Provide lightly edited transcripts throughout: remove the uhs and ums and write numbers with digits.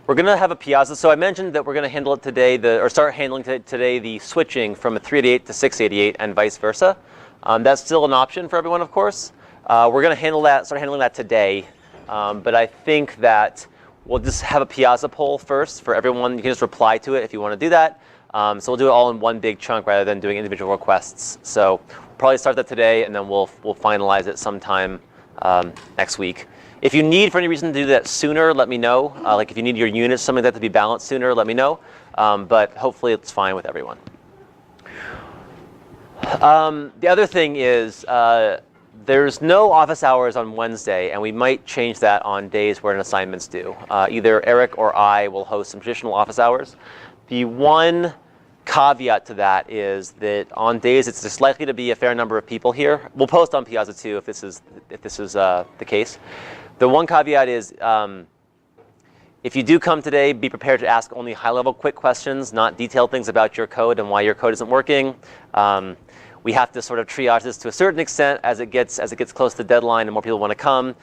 We're going to have a Piazza. So I mentioned that we're going to handle it today, or start handling today the switching from a 388 to 688 and vice versa. That's still an option for everyone, of course. We're going to start handling that today. But I think that we'll just have a Piazza poll first for everyone. You can just reply to it if you want to do that. So we'll do it all in one big chunk rather than doing individual requests. So we'll probably start that today, and then we'll finalize it sometime next week. If you need, for any reason, to do that sooner, let me know. Like if you need your units, something like that to be balanced sooner, let me know. But hopefully it's fine with everyone. The other thing is there's no office hours on Wednesday, and we might change that on days where an assignment's due. Either Eric or I will host some traditional office hours. The one caveat to that is that on days it's just likely to be a fair number of people here. We'll post on Piazza too if this is the case. The one caveat is if you do come today, be prepared to ask only high-level quick questions, not detailed things about your code and why your code isn't working. We have to sort of triage this to a certain extent as it gets close to the deadline and more people want to come.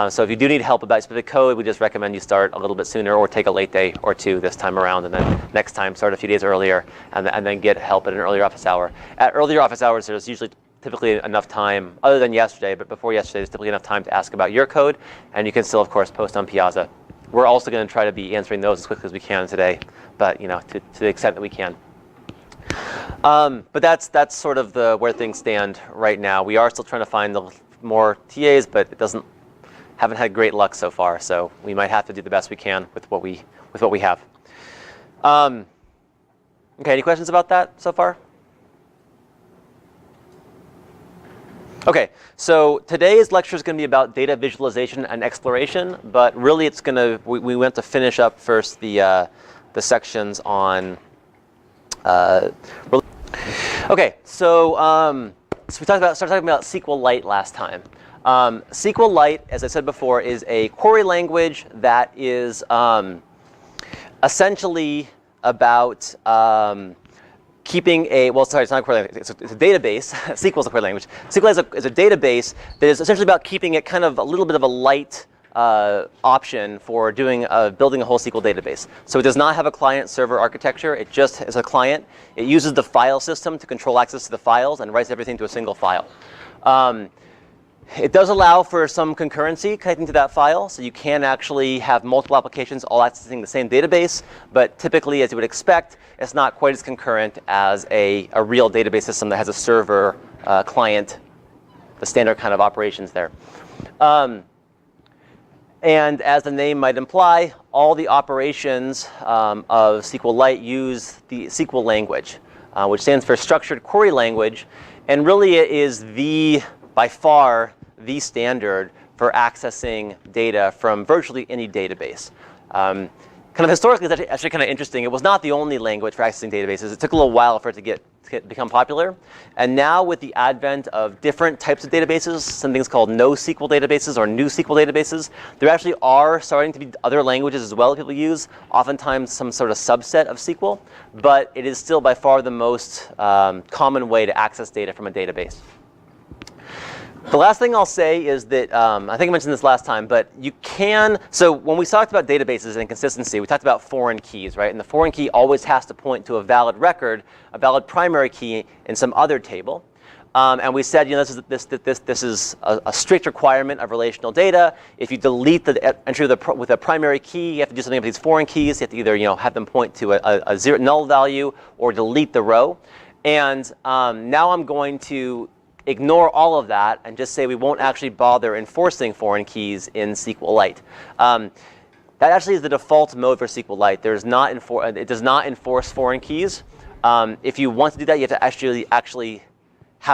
So if you do need help about specific code, we just recommend you start a little bit sooner or take a late day or two this time around, and then next time start a few days earlier and then get help at an earlier office hour. At earlier office hours, there's usually typically enough time, other than yesterday, but before yesterday, there's typically enough time to ask about your code, and you can still, of course, post on Piazza. We're also going to try to be answering those as quickly as we can today, but to the extent that we can. But that's sort of where things stand right now. We are still trying to find more TAs, but haven't had great luck so far. So we might have to do the best we can with what we have. Okay, any questions about that so far? Okay, so today's lecture is going to be about data visualization and exploration, but really we went to finish up first the sections on. Okay, so we started talking about SQLite last time. SQLite, as I said before, is a query language that is essentially about keeping it's not a query language, it's a database. SQL is a query language. SQL is a database that is essentially about keeping it kind of a little bit of a light option for building a whole SQL database. So it does not have a client-server architecture. It just is a client. It uses the file system to control access to the files and writes everything to a single file. It does allow for some concurrency connecting to that file, so you can actually have multiple applications all accessing the same database, but typically, as you would expect, it's not quite as concurrent as a real database system that has a server, client, the standard kind of operations there. And as the name might imply, all the operations of SQLite use the SQL language, which stands for Structured Query Language, and really it is by far the standard for accessing data from virtually any database. Kind of historically, it's actually kind of interesting. It was not the only language for accessing databases. It took a little while for it to become popular. And now with the advent of different types of databases, some things called NoSQL databases or new SQL databases, there actually are starting to be other languages as well that people use, oftentimes some sort of subset of SQL. But it is still by far the most common way to access data from a database. The last thing I'll say is that, I think I mentioned this last time, but so when we talked about databases and consistency, we talked about foreign keys, right? And the foreign key always has to point to a valid record, a valid primary key in some other table. And we said, this is a strict requirement of relational data. If you delete the entry with a primary key, you have to do something with these foreign keys. You have to either have them point to a zero null value or delete the row. And now I'm going to ignore all of that and just say we won't actually bother enforcing foreign keys in SQLite. That actually is the default mode for SQLite. It does not enforce foreign keys. If you want to do that, you have to actually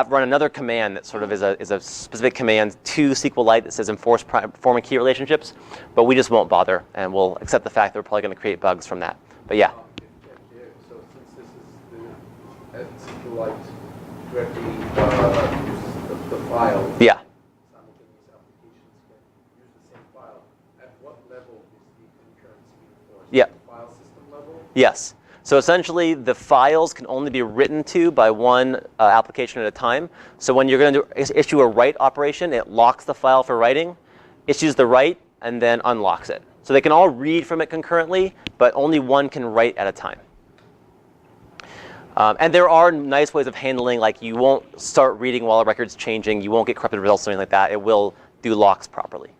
run another command that sort of is a specific command to SQLite that says enforce foreign key relationships. But we just won't bother, and we'll accept the fact that we're probably going to create bugs from that. But yeah. So since this is the SQLite directly uses the file. Yeah. Simultaneous applications can use the same file. At what level is the concurrency enforced? Yeah. At the file system level? Yes. So essentially, the files can only be written to by one application at a time. So when you're going to issue a write operation, it locks the file for writing, issues the write, and then unlocks it. So they can all read from it concurrently, but only one can write at a time. And there are nice ways of handling, like you won't start reading while a record's changing. You won't get corrupted results or anything like that. It will do locks properly.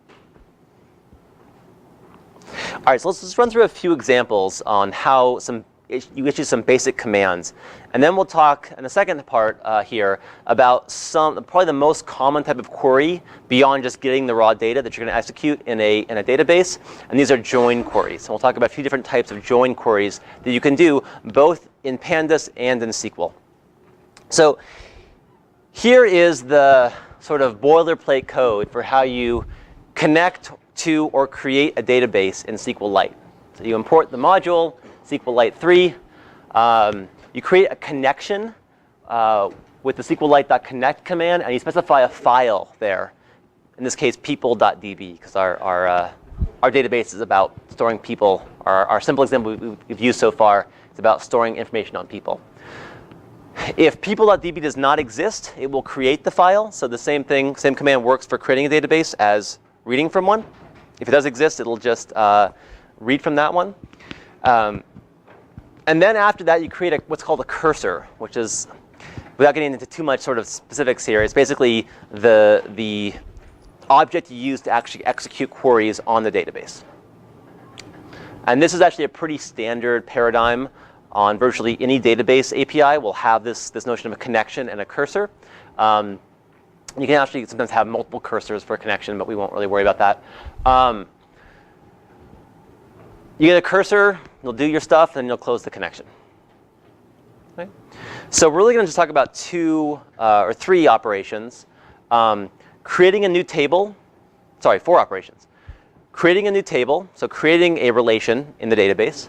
All right, so let's just run through a few examples on how you issue some basic commands. And then we'll talk in the second part here about probably the most common type of query beyond just getting the raw data that you're going to execute in a database. And these are join queries. So we'll talk about a few different types of join queries that you can do both in Pandas and in SQL. So here is the sort of boilerplate code for how you connect to or create a database in SQLite. So you import the module, SQLite 3. You create a connection with the SQLite.connect command, and you specify a file there. In this case, people.db, because our database is about storing people. Our simple example we've used so far is about storing information on people. If people.db does not exist, it will create the file. So the same command works for creating a database as reading from one. If it does exist, it'll just read from that one. And then after that, you create what's called a cursor, which is, without getting into too much sort of specifics here, it's basically the object you use to actually execute queries on the database. And this is actually a pretty standard paradigm on virtually any database API. Will have this notion of a connection and a cursor. You can actually sometimes have multiple cursors for a connection, but we won't really worry about that. You get a cursor, you'll do your stuff, and you'll close the connection. Okay? So we're really going to just talk about 2 or 3 operations. Creating a new table, 4 operations. Creating a new table, so creating a relation in the database.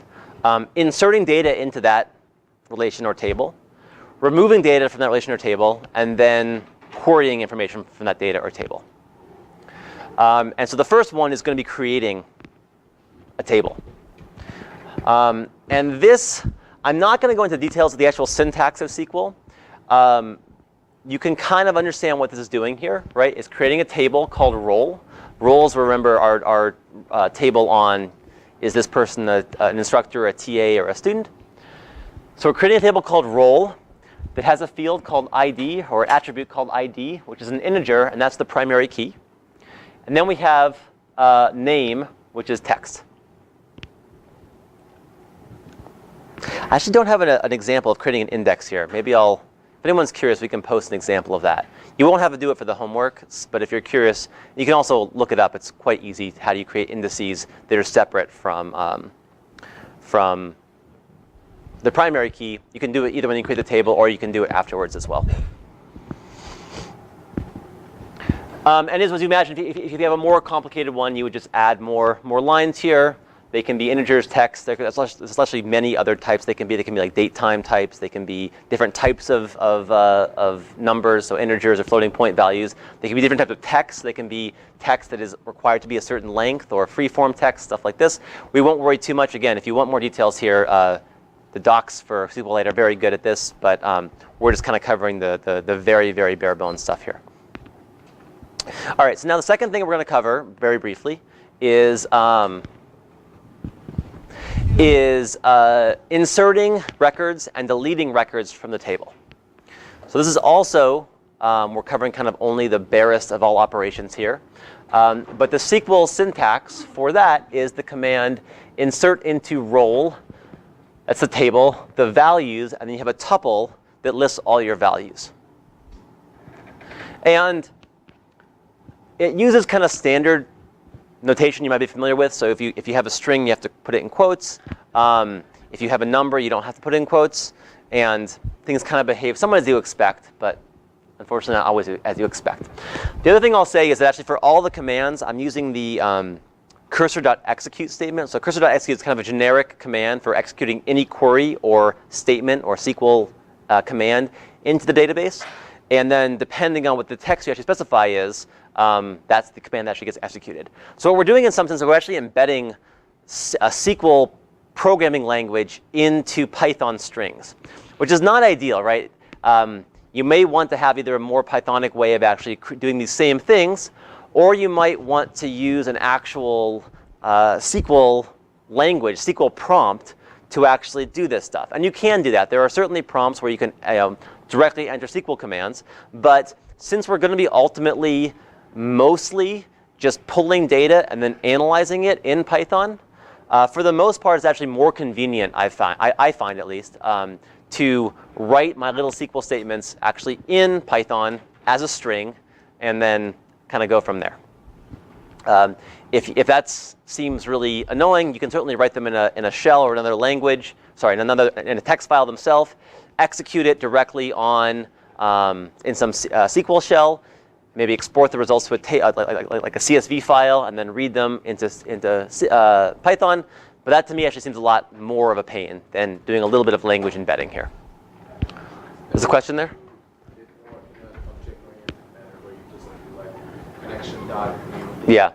Inserting data into that relation or table. Removing data from that relation or table, and then querying information from that data or table. And so the first one is going to be creating a table. And this, I'm not going to go into details of the actual syntax of SQL. You can kind of understand what this is doing here, right? It's creating a table called role. Roles, remember, are table on, is this person an instructor, a TA, or a student? So we're creating a table called role that has a field called ID, or an attribute called ID, which is an integer, and that's the primary key. And then we have name, which is text. I actually don't have an example of creating an index here. Maybe if anyone's curious, we can post an example of that. You won't have to do it for the homework, but if you're curious, you can also look it up. It's quite easy. How do you create indices that are separate from the primary key? You can do it either when you create the table, or you can do it afterwards as well. And as you imagine, if you have a more complicated one, you would just add more lines here. They can be integers, text. There's actually many other types they can be. They can be like date time types. They can be different types of numbers, so integers or floating point values. They can be different types of text. They can be text that is required to be a certain length, or free-form text, stuff like this. We won't worry too much. Again, if you want more details here, the docs for SQLite are very good at this, but we're just kind of covering the very, very bare bones stuff here. All right, so now the second thing we're going to cover very briefly is inserting records and deleting records from the table. So this is also, we're covering kind of only the barest of all operations here. But the SQL syntax for that is the command insert into role, that's the table, the values, and then you have a tuple that lists all your values. And it uses kind of standard notation you might be familiar with. So if you have a string, you have to put it in quotes. If you have a number, you don't have to put it in quotes. And things kind of behave somewhat as you expect, but unfortunately not always as you expect. The other thing I'll say is that actually for all the commands, I'm using the cursor.execute statement. So cursor.execute is kind of a generic command for executing any query or statement or SQL command into the database. And then depending on what the text you actually specify is, that's the command that actually gets executed. So what we're doing in some sense is we're actually embedding a SQL programming language into Python strings, which is not ideal, right? You may want to have either a more Pythonic way of actually doing these same things, or you might want to use an actual SQL language, SQL prompt to actually do this stuff. And you can do that. There are certainly prompts where you can directly enter SQL commands. But since we're going to be ultimately mostly just pulling data and then analyzing it in Python, for the most part, it's actually more convenient, I find at least, to write my little SQL statements actually in Python as a string and then kind of go from there. If that seems really annoying, you can certainly write them in a shell or another language, sorry, in a text file themselves, execute it directly on in some SQL shell, maybe export the results to like a CSV file, and then read them into Python. But that to me actually seems a lot more of a pain than doing a little bit of language embedding here. There's a question there? Yeah.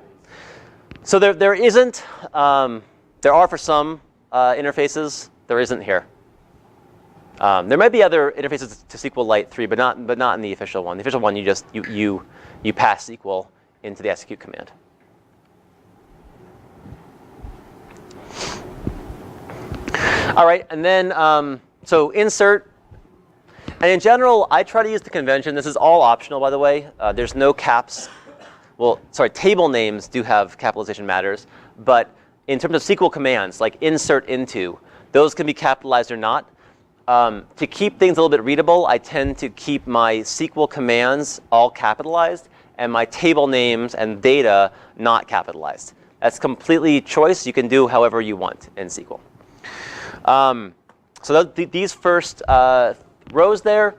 So there isn't. There are for some interfaces. There isn't here. There might be other interfaces to SQLite 3, but not in the official one. The official one, you pass SQL into the execute command. All right, and then so insert. And in general, I try to use the convention. This is all optional, by the way. There's no caps. Well, sorry, table names do have capitalization matters. But in terms of SQL commands, like insert into, those can be capitalized or not. To keep things a little bit readable, I tend to keep my SQL commands all capitalized and my table names and data not capitalized. That's completely choice. You can do however you want in SQL. So these first rows there,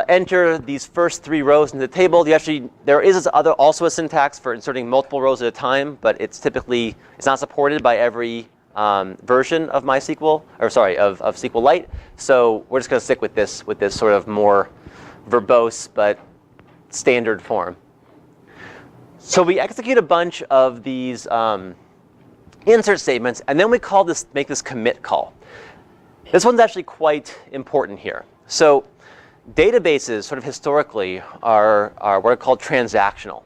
enter these first 3 rows into the table. There is also a syntax for inserting multiple rows at a time, but it's not supported by every version of MySQL, or sorry, of SQLite. So we're just going to stick with this sort of more verbose but standard form. So we execute a bunch of these insert statements, and then we make this commit call. This one's actually quite important here. So databases, sort of historically, are what are called transactional,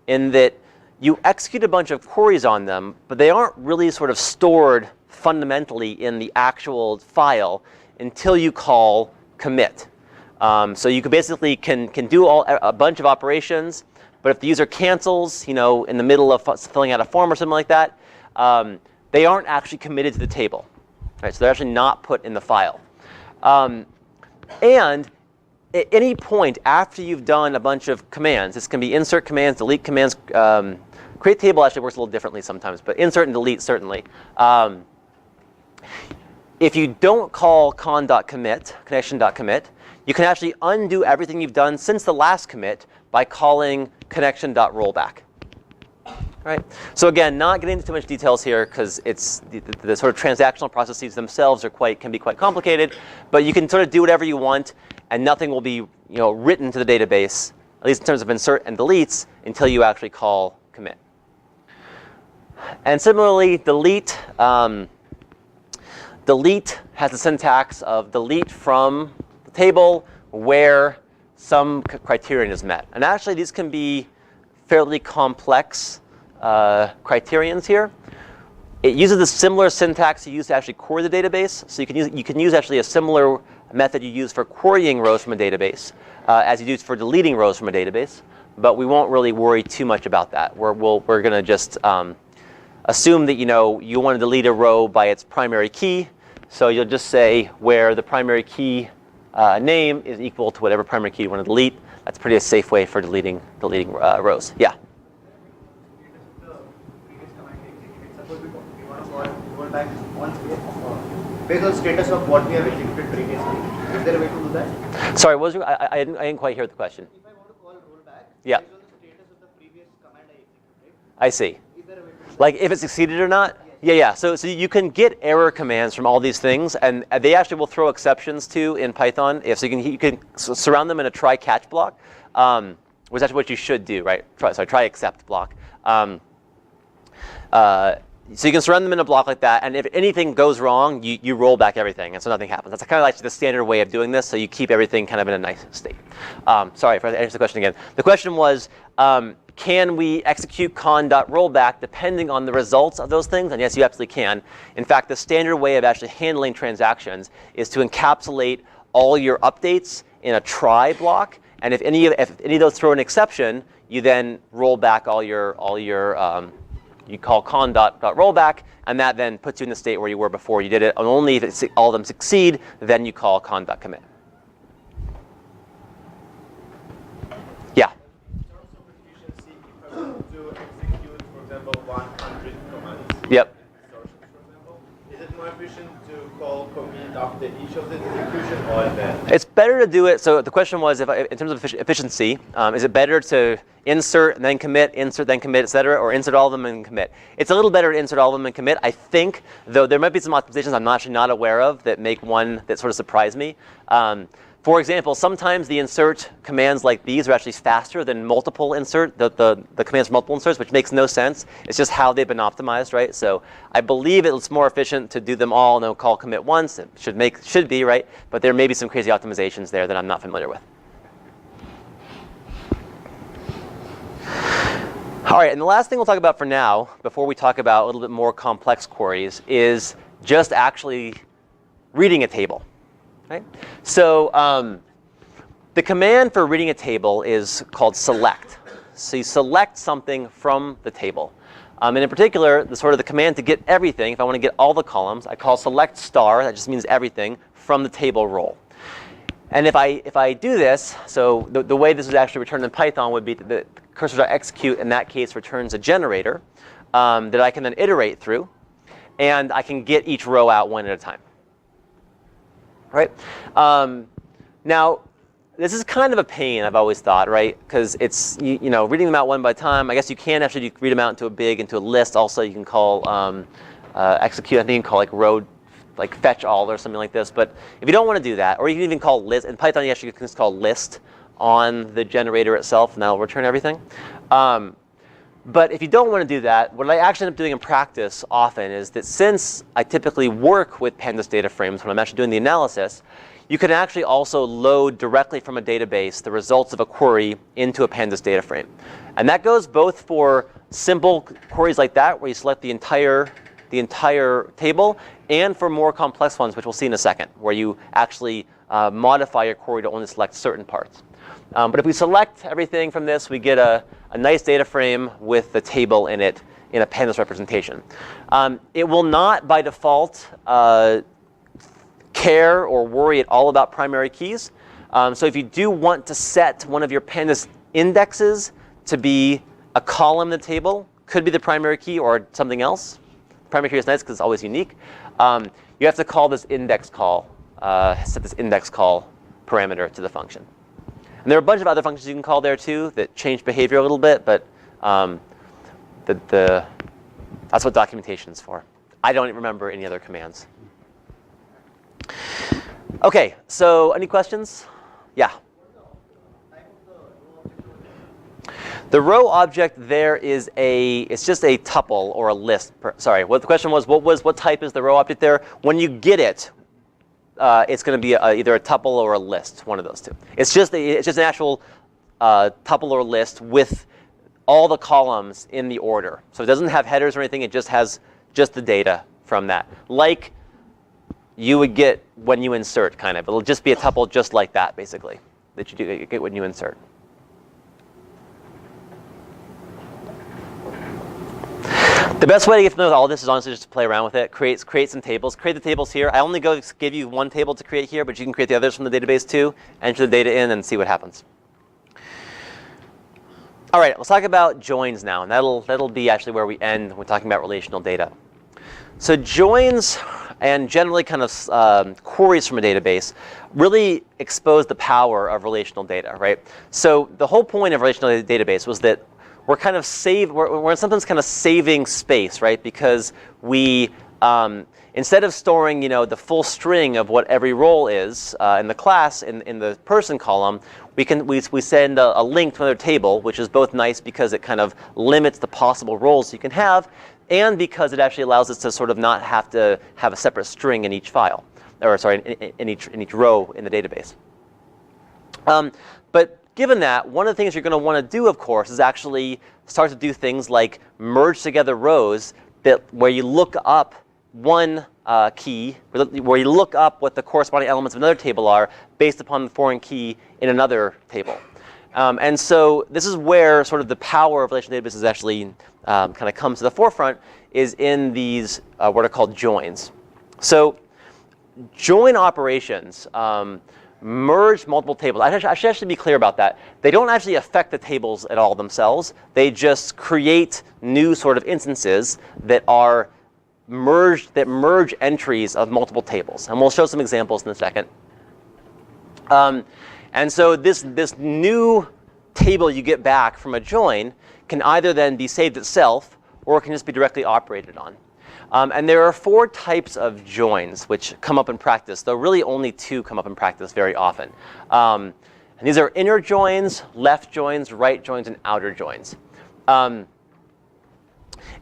in that you execute a bunch of queries on them, but they aren't really sort of stored fundamentally in the actual file until you call commit. So you basically can do a bunch of operations, but if the user cancels, in the middle of filling out a form or something like that, they aren't actually committed to the table. Right? So they're actually not put in the file. And at any point after you've done a bunch of commands, this can be insert commands, delete commands, create table actually works a little differently sometimes, but insert and delete certainly. If you don't call con.commit, connection.commit, you can actually undo everything you've done since the last commit by calling connection.rollback. Right? So again, not getting into too much details here because it's the sort of transactional processes themselves can be quite complicated, but you can sort of do whatever you want, and nothing will be written to the database, at least in terms of insert and deletes, until you actually call commit. And similarly, delete. Delete has the syntax of delete from the table where some criterion is met. And actually, these can be fairly complex criterions here. It uses a similar syntax you use to actually query the database. So you can use actually a similar method you use for querying rows from a database as you do for deleting rows from a database. But we won't really worry too much about that. We're going to just assume that you want to delete a row by its primary key. So you'll just say where the primary key name is equal to whatever primary key you want to delete. That's pretty a safe way for deleting rows. Yeah. Suppose we want to go back once based on status of what we have executed previously. Is there a way to do that? Sorry, I didn't quite hear the question. If I want to call rollback yeah. based on the status of the previous command I executed, I see. is there a way to do that? Like if it succeeded or not? Yeah. So you can get error commands from all these things, and they actually will throw exceptions to in Python. So you can surround them in a try-catch block, which is actually what you should do, right? Try except block. So you can surround them in a block like that, and if anything goes wrong, you roll back everything, and so nothing happens. That's kind of like the standard way of doing this, so you keep everything kind of in a nice state. Sorry for answering the question again. The question was, can we execute con.rollback depending on the results of those things? And yes, you absolutely can. In fact, the standard way of actually handling transactions is to encapsulate all your updates in a try block, and if any of those throw an exception, you then roll back all your you call con.rollback, and that then puts you in the state where you were before you did it. And only if all of them succeed, then you call con.commit. Yeah? In terms of efficiency, if I want to execute, for example, 100 commands, Yep. instructions, for example, is it more efficient to call commit after each of the execution or at the end? It's better to do it. So the question was, in terms of efficiency, is it better to insert and then commit, et cetera, or insert all of them and commit? It's a little better to insert all of them and commit, I think, though there might be some optimizations I'm actually not aware of that make one that sort of surprise me. For example, sometimes the insert commands like these are actually faster than multiple insert, the commands for multiple inserts, which makes no sense. It's just how they've been optimized, right? So I believe it's more efficient to do them all and then call commit once. It should be, right? But there may be some crazy optimizations there that I'm not familiar with. All right, and the last thing we'll talk about for now, before we talk about a little bit more complex queries, is just actually reading a table. Right? So the command for reading a table is called select. So you select something from the table. And in particular, the command to get everything, if I want to get all the columns, I call select star. That just means everything from the table roll. And if I do this, so the way this is actually returned in Python would be that the cursor.execute in that case returns a generator that I can then iterate through, and I can get each row out one at a time. Right? Now, this is kind of a pain, I've always thought, right? Because it's, you know, reading them out one by time. I guess you can actually read them out into a list. Also, you can call execute, I think you can call like row, like fetch all or something like this. But if you don't want to do that, or you can even call list, in Python you actually can just call list on the generator itself, and that'll return everything. But if you don't want to do that, what I actually end up doing in practice often is that since I typically work with pandas data frames when I'm actually doing the analysis, you can actually also load directly from a database the results of a query into a pandas data frame. And that goes both for simple queries like that, where you select the entire table, and for more complex ones, which we'll see in a second, where you actually modify your query to only select certain parts. But if we select everything from this, we get a nice data frame with the table in it in a pandas representation. It will not, by default, care or worry at all about primary keys. So if you do want to set one of your pandas indexes to be a column in the table, could be the primary key or something else. Primary key is nice because it's always unique. You have to call this index call, set this index call parameter to the function. And there are a bunch of other functions you can call there too that change behavior a little bit, but that's what documentation is for. I don't remember any other commands. Okay, so any questions? Yeah. The row object there is it's just a tuple or a list. Sorry, what the question was, what type is the row object there? When you get it, it's going to be either a tuple or a list, one of those two. It's just an actual tuple or list with all the columns in the order. So it doesn't have headers or anything. It just has just the data from that, like you would get when you insert, kind of. It'll just be a tuple just like that, basically, that you get when you insert. The best way to get to know all this is honestly just to play around with it. Create some tables. Create the tables here. I only give you one table to create here, but you can create the others from the database too. Enter the data in and see what happens. All right, let's talk about joins now, and that'll be actually where we end when we're talking about relational data. So joins and generally kind of queries from a database really expose the power of relational data, right? So the whole point of relational database was that we're sometimes kind of saving space, right? Because we, instead of storing, the full string of what every role is in the class in the person column, we send a link to another table, which is both nice because it kind of limits the possible roles you can have, and because it actually allows us to sort of not have to have a separate string in each file, or sorry, in each row in the database. But given that, one of the things you're going to want to do, of course, is actually start to do things like merge together rows where you look up one key, where you look up what the corresponding elements of another table are based upon the foreign key in another table. And so this is where sort of the power of relational databases actually kind of comes to the forefront, is in these what are called joins. So join operations merge multiple tables. I should actually be clear about that. They don't actually affect the tables at all themselves. They just create new sort of instances that are merged, that merge entries of multiple tables. And we'll show some examples in a second. And so this new table you get back from a join can either then be saved itself, or it can just be directly operated on. And there are 4 types of joins which come up in practice, though really only 2 come up in practice very often. And these are inner joins, left joins, right joins, and outer joins. And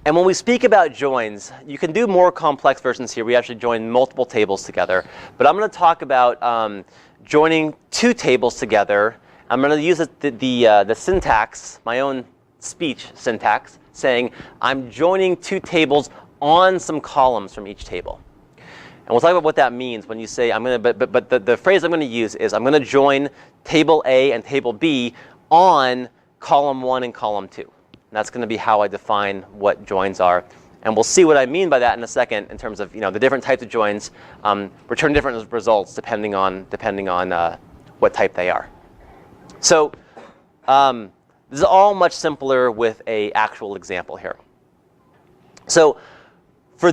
when we speak about joins, you can do more complex versions here. We actually join multiple tables together. But I'm going to talk about joining 2 tables together. I'm going to use the syntax, my own speech syntax, saying I'm joining 2 tables on some columns from each table. And we'll talk about what that means when you say I'm going to, but the phrase I'm going to use is I'm going to join table A and table B on column 1 and column 2. And that's going to be how I define what joins are. And we'll see what I mean by that in a second in terms of the different types of joins return different results depending on what type they are. So this is all much simpler with an actual example here. So for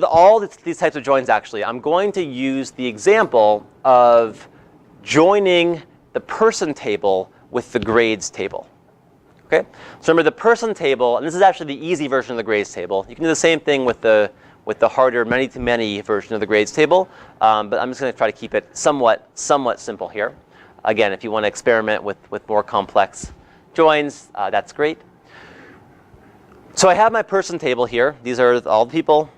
all these types of joins, actually, I'm going to use the example of joining the person table with the grades table. Okay? So remember the person table, and this is actually the easy version of the grades table. You can do the same thing with the harder many-to-many version of the grades table, but I'm just going to try to keep it somewhat simple here. Again, if you want to experiment with more complex joins, that's great. So I have my person table here. These are all the people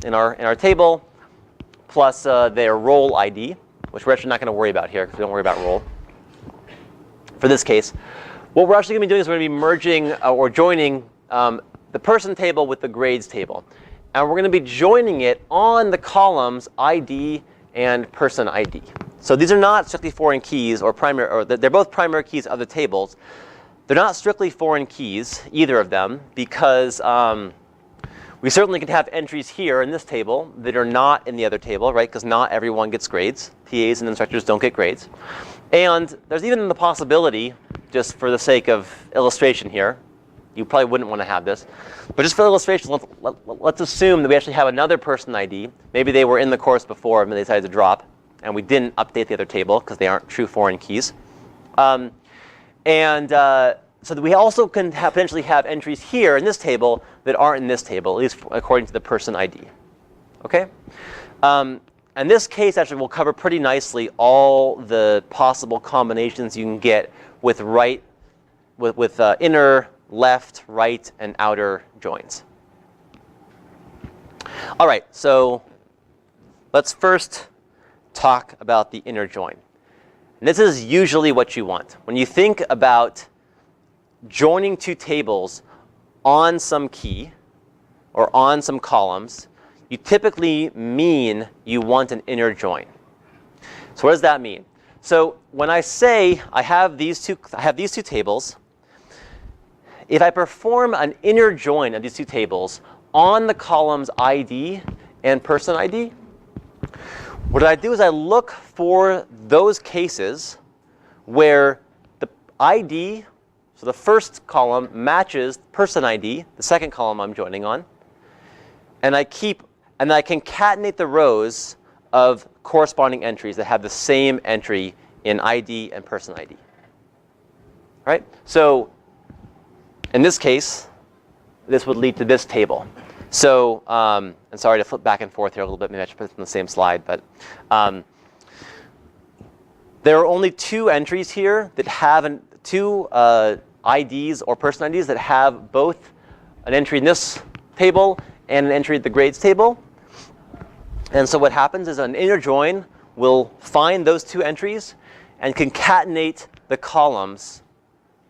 in our table, plus their role ID, which we're actually not going to worry about here because we don't worry about role. For this case, what we're actually going to be doing is we're going to be merging or joining the person table with the grades table. And we're going to be joining it on the columns ID and person ID. So these are not strictly foreign keys or primary, or they're both primary keys of the tables. They're not strictly foreign keys, either of them, because we certainly could have entries here in this table that are not in the other table, right? Because not everyone gets grades. TAs and instructors don't get grades. And there's even the possibility, just for the sake of illustration here, you probably wouldn't want to have this, but just for illustration, let's assume that we actually have another person ID. Maybe they were in the course before and they decided to drop, and we didn't update the other table because they aren't true foreign keys. So that we also can potentially have entries here in this table that aren't in this table, at least according to the person ID. Okay? And this case actually will cover pretty nicely all the possible combinations you can get with inner, left, right, and outer joins. All right, so let's first talk about the inner join. And this is usually what you want. When you think about joining 2 tables on some key or on some columns, you typically mean you want an inner join. So what does that mean? So when I say I have these two tables, if I perform an inner join of these 2 tables on the columns ID and person ID, what I do is I look for those cases where the ID, so the first column, matches person ID, the second column I'm joining on, and I concatenate the rows of corresponding entries that have the same entry in ID and person ID. All right? So in this case, this would lead to this table. So, and sorry to flip back and forth here a little bit. Maybe I should put it on the same slide. But there are only 2 entries here that have 2 IDs or person IDs that have both an entry in this table and an entry at the grades table. And so what happens is an inner join will find those two entries and concatenate the columns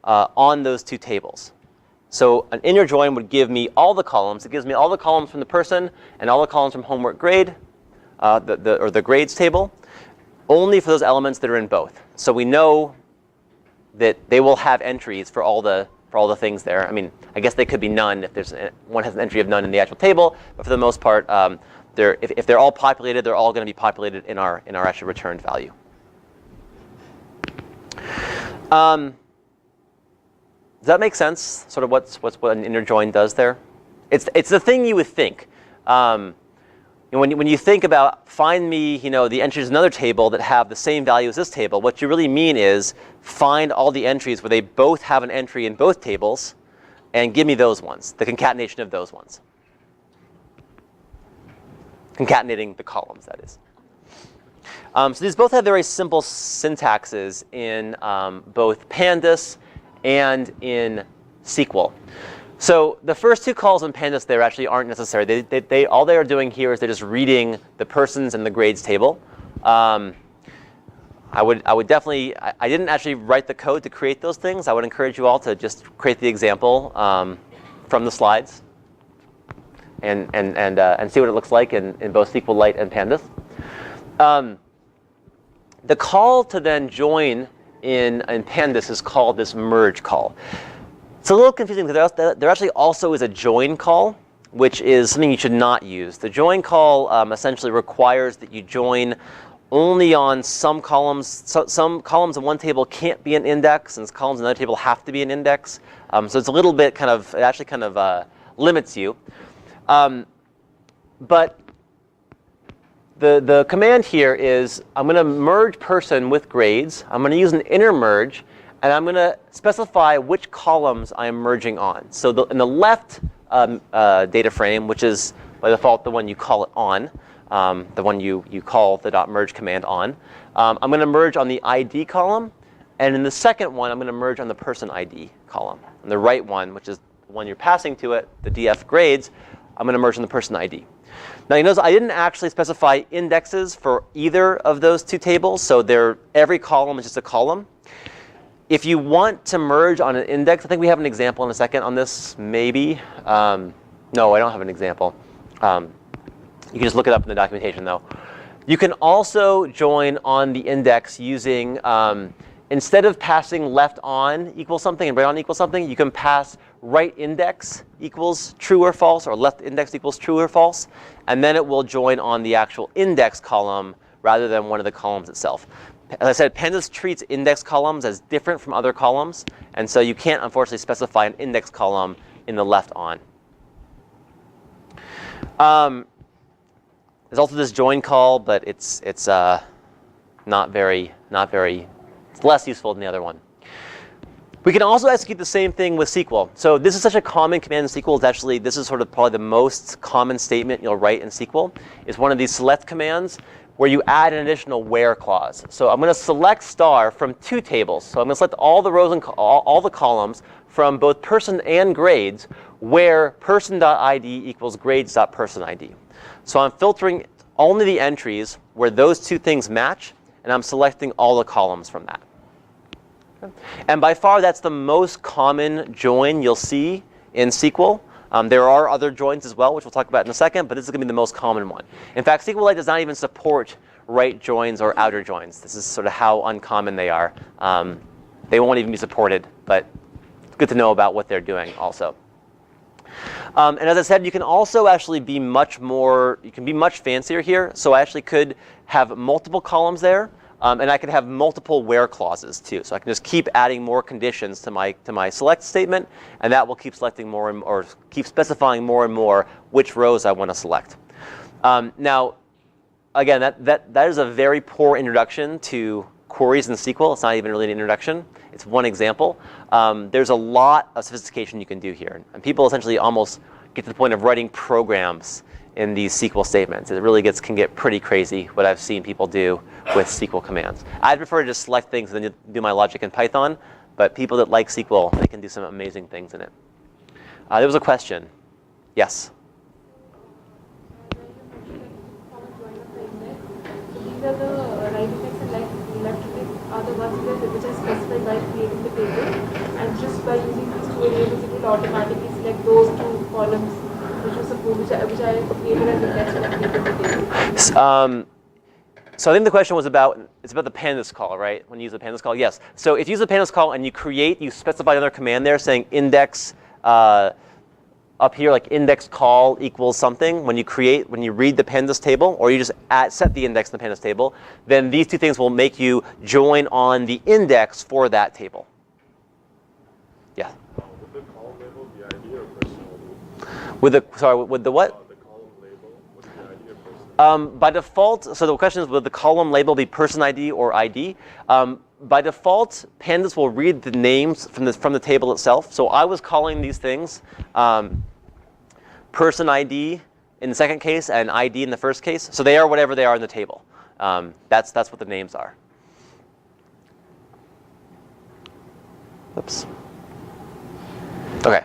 on those two tables. So an inner join would give me all the columns. It gives me all the columns from the person and all the columns from homework grade, or the grades table, only for those elements that are in both. So we know that they will have entries for all the things there. I mean, I guess they could be none if one has an entry of none in the actual table, but for the most part, if they're all populated, they're all going to be populated in our actual returned value. Does that make sense? Sort of what an inner join does there? It's the thing you would think. When you think about find me, the entries in another table that have the same value as this table, what you really mean is find all the entries where they both have an entry in both tables, and give me those ones, the concatenation of those ones. Concatenating the columns, that is. So these both have very simple syntaxes in both Pandas and in SQL. So the first two calls in Pandas there actually aren't necessary. All they are doing here is they're just reading the persons and the grades table. I would definitely, I didn't actually write the code to create those things. I would encourage you all to just create the example from the slides and see what it looks like in both SQLite and Pandas. The call to then join in Pandas is called this merge call. It's a little confusing because there actually also is a join call, which is something you should not use. The join call essentially requires that you join only on some columns. Some columns in one table can't be an index, and columns in another table have to be an index. So it's a little bit it actually kind of limits you. But the command here is I'm going to merge person with grades. I'm going to use an inner merge, and I'm going to specify which columns I am merging on. So in the left data frame, which is by default the one you call it on, the one you call the .merge command on, I'm going to merge on the ID column. And in the second one, I'm going to merge on the person ID column. And the right one, which is the one you're passing to it, the df grades, I'm going to merge on the person ID. Now you notice I didn't actually specify indexes for either of those two tables. So every column is just a column. If you want to merge on an index, I think we have an example in a second on this, maybe. No, I don't have an example. You can just look it up in the documentation, though. You can also join on the index using, instead of passing left on equals something and right on equals something, you can pass right index equals true or false, or left index equals true or false. And then it will join on the actual index column rather than one of the columns itself. As I said, Pandas treats index columns as different from other columns. And so you can't, unfortunately, specify an index column in the left on. There's also this join call, but it's not very, it's less useful than the other one. We can also execute the same thing with SQL. So this is such a common command in SQL. It's actually, this is sort of probably the most common statement you'll write in SQL. It's one of these select commands where you add an additional where clause. So I'm going to select star from two tables. So I'm going to select all the rows and all the columns from both person and grades where person.id equals grades.personid. So I'm filtering only the entries where those two things match, and I'm selecting all the columns from that. Okay. And by far, that's the most common join you'll see in SQL. There are other joins as well, which we'll talk about in a second, but this is going to be the most common one. In fact, SQLite does not even support right joins or outer joins. This is sort of how uncommon they are. They won't even be supported, but it's good to know about what they're doing also. And as I said, you can also actually be much fancier here. So I actually could have multiple columns there. And I could have multiple where clauses too. So I can just keep adding more conditions to my select statement, and that will keep selecting more or keep specifying more and more which rows I want to select. Now, again, that is a very poor introduction to queries in SQL. It's not even really an introduction. It's one example. There's a lot of sophistication you can do here, and people essentially almost get to the point of writing programs in these SQL statements. It really can get pretty crazy what I've seen people do with SQL commands. I'd prefer to just select things and then do my logic in Python, but people that like SQL, they can do some amazing things in it. There was a question. Yes? these are the right index and left index are the ones which are specified by creating the table, and just by using these two variables it will automatically select those two columns which I created as index when I created the table. So I think the question was about, it's about the pandas call, right? When you use the pandas call, yes. So if you use the pandas call and you specify another command there saying index, up here like index call equals something, when you read the pandas table, or you just set the index in the pandas table, then these two things will make you join on the index for that table. Yeah? Would the column label be ID or person ID? With the what? The column label, would it be ID or person? By default, so the question is, would the column label be person ID or ID? By default, pandas will read the names from the table itself. So I was calling these things person ID in the second case and ID in the first case. So they are whatever they are in the table. That's what the names are. Oops. Okay.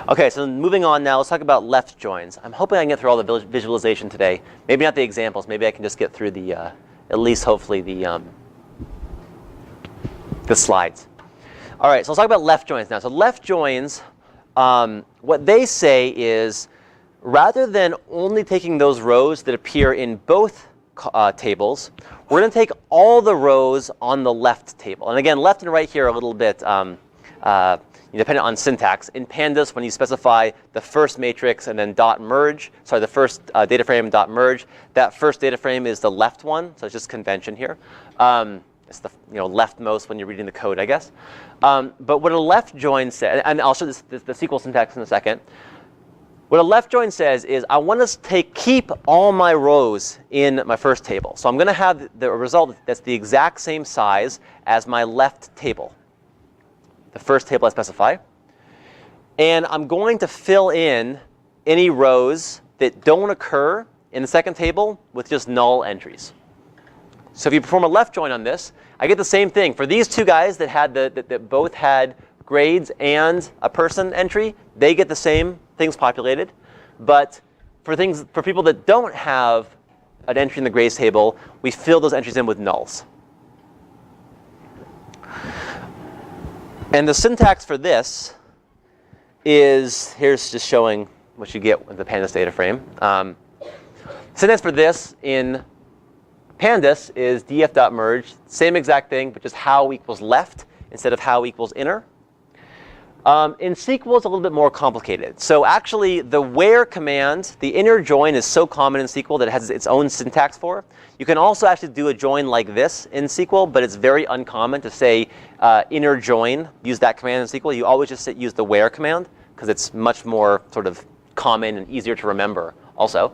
Okay, so moving on now, let's talk about left joins. I'm hoping I can get through all the visualization today. Maybe not the examples. Maybe I can just get through the, at least hopefully the slides. All right, so let's talk about left joins now. So left joins, what they say is, rather than only taking those rows that appear in both tables, we're going to take all the rows on the left table. And again, left and right here are a little bit dependent on syntax. In pandas, when you specify the first matrix and then dot merge, sorry, the first data frame dot merge, that first data frame is the left one. So it's just convention here. It's the leftmost when you're reading the code, I guess. But what a left join says, and I'll show the SQL syntax in a second. What a left join says is I want to keep all my rows in my first table. So I'm going to have the result that's the exact same size as my left table, the first table I specify. And I'm going to fill in any rows that don't occur in the second table with just null entries. So if you perform a left join on this, I get the same thing. For these two guys that both had grades and a person entry, they get the same things populated. But for people that don't have an entry in the grades table, we fill those entries in with nulls. And the syntax for this is, here's just showing what you get with the pandas data frame. Syntax for this in pandas is df.merge, same exact thing, but just how equals left instead of how equals inner. In SQL, it's a little bit more complicated. So actually, the where command, the inner join is so common in SQL that it has its own syntax for. You can also actually do a join like this in SQL, but it's very uncommon to say inner join, use that command in SQL. You always just use the where command, because it's much more sort of common and easier to remember also.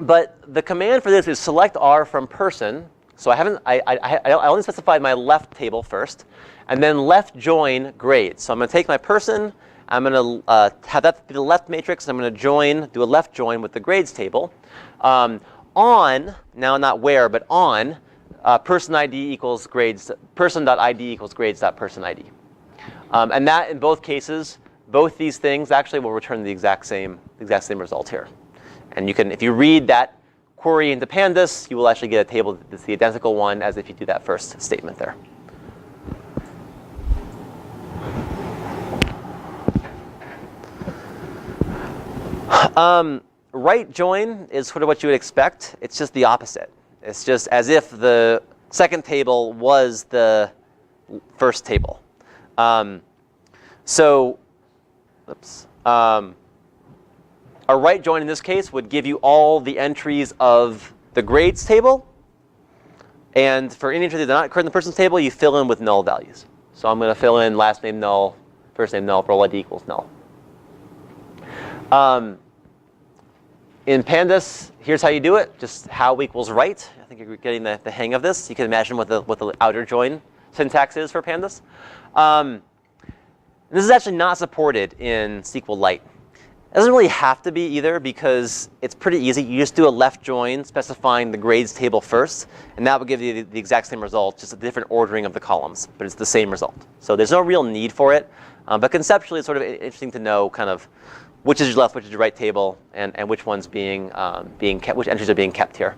But the command for this is select R from person. So I only specified my left table first, and then left join grades. So I'm going to take my person, I'm going to have that be the left matrix, and I'm going to do a left join with the grades table. On, now not where, but on, person ID equals grades, person.id equals grades.person ID. And that in both cases, both these things actually will return the exact same result here. And you can, if you read that query into pandas, you will actually get a table that's the identical one as if you do that first statement there. Right join is sort of what you would expect. It's just the opposite. It's just as if the second table was the first table. A right join in this case would give you all the entries of the grades table. And for any entry that did not occur in the person's table, you fill in with null values. So I'm going to fill in last name null, first name null, role ID equals null. In pandas, here's how you do it. Just how equals right. I think you're getting the hang of this. You can imagine what the outer join syntax is for pandas. This is actually not supported in SQLite. It doesn't really have to be either, because it's pretty easy. You just do a left join specifying the grades table first, and that will give you the exact same result, just a different ordering of the columns, but it's the same result. So there's no real need for it, but conceptually it's sort of interesting to know kind of which is your left, which is your right table, and which one's being kept, which entries are being kept here.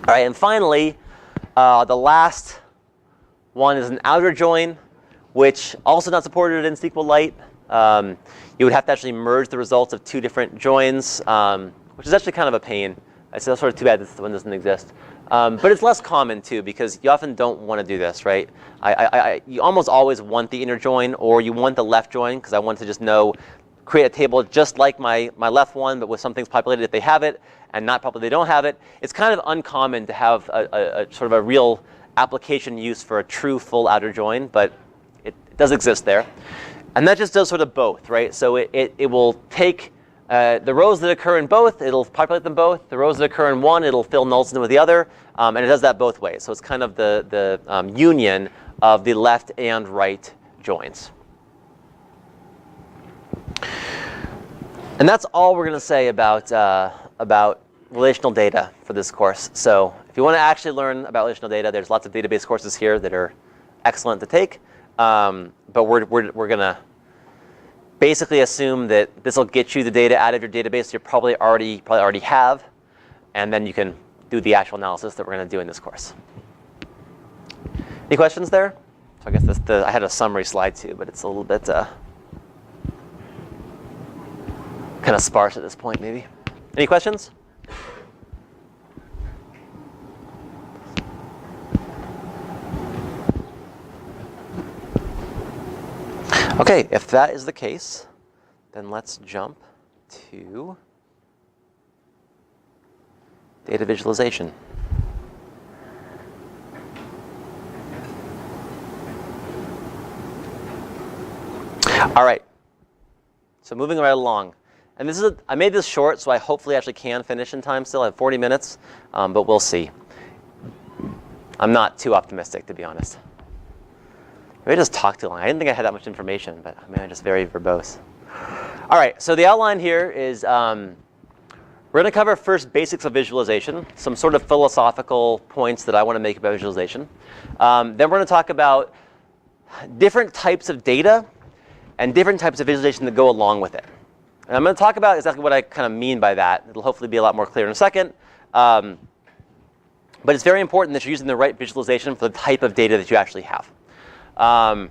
All right, and finally, the last one is an outer join, which also not supported in SQLite. You would have to actually merge the results of two different joins, which is actually kind of a pain. It's sort of too bad this one doesn't exist. But it's less common too, because you often don't want to do this, right? You almost always want the inner join, or you want the left join, because I want to just create a table just like my left one, but with some things populated if they have it, and not populated if they don't have it. It's kind of uncommon to have a sort of a real application use for a true full outer join, but it does exist there. And that just does sort of both, right? So it will take the rows that occur in both, it'll populate them both. The rows that occur in one, it'll fill nulls in with the other. And it does that both ways. So it's kind of the union of the left and right joins. And that's all we're going to say about relational data for this course. So if you want to actually learn about relational data, there's lots of database courses here that are excellent to take. But we're going to basically assume that this will get you the data out of your database you probably already have, and then you can do the actual analysis that we're going to do in this course. Any questions there? So I guess I had a summary slide too, but it's a little bit kind of sparse at this point, maybe. Any questions? Okay, if that is the case, then let's jump to data visualization. All right, so moving right along. And I made this short, so I hopefully actually can finish in time still. I have 40 minutes, but we'll see. I'm not too optimistic, to be honest. Maybe I just talked too long. I didn't think I had that much information, but maybe I'm just very verbose. All right, so the outline here is we're going to cover first basics of visualization, some sort of philosophical points that I want to make about visualization. Then we're going to talk about different types of data and different types of visualization that go along with it. And I'm going to talk about exactly what I kind of mean by that. It'll hopefully be a lot more clear in a second. But it's very important that you're using the right visualization for the type of data that you actually have. And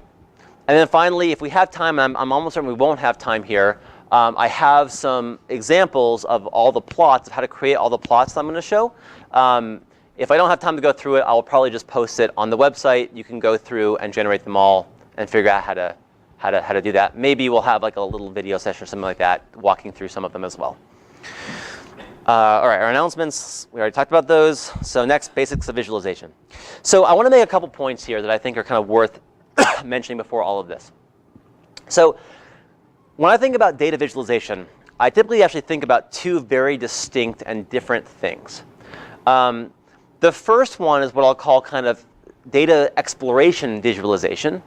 then finally, if we have time, and I'm almost certain we won't have time here, I have some examples of all the plots, of how to create all the plots that I'm going to show. If I don't have time to go through it, I'll probably just post it on the website. You can go through and generate them all and figure out how to do that. Maybe we'll have like a little video session or something like that, walking through some of them as well. All right, our announcements, we already talked about those. So next, basics of visualization. So I want to make a couple points here that I think are kind of worth mentioning before all of this. So when I think about data visualization, I typically actually think about two very distinct and different things. The first one is what I'll call kind of data exploration visualization.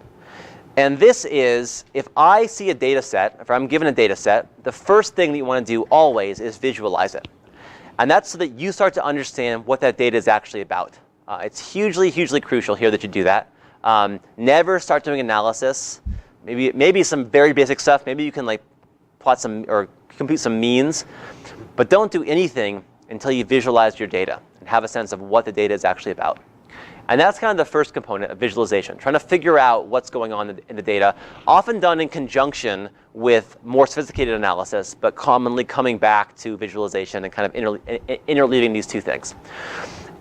And this is, if I see a data set, if I'm given a data set, the first thing that you want to do always is visualize it. And that's so that you start to understand what that data is actually about. It's hugely, hugely crucial here that you do that. Never start doing analysis. Maybe some very basic stuff. Maybe you can like plot some or compute some means. But don't do anything until you visualize your data and have a sense of what the data is actually about. And that's kind of the first component of visualization, trying to figure out what's going on in the data, often done in conjunction with more sophisticated analysis, but commonly coming back to visualization and kind of interleaving these two things.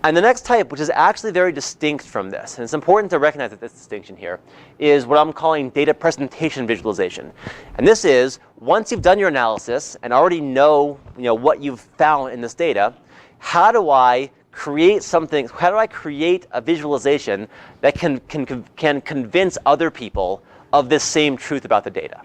And the next type, which is actually very distinct from this, and it's important to recognize that this distinction here, is what I'm calling data presentation visualization. And this is, once you've done your analysis and already know what you've found in this data, how do I create something, how do I create a visualization that can convince other people of this same truth about the data?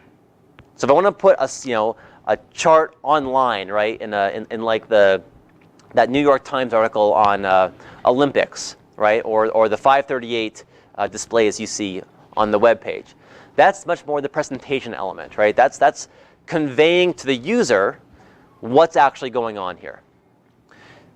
So if I want to put a chart online, right, in like that New York Times article on Olympics, right, or the 538 displays you see on the web page, that's much more the presentation element, right? That's conveying to the user what's actually going on here.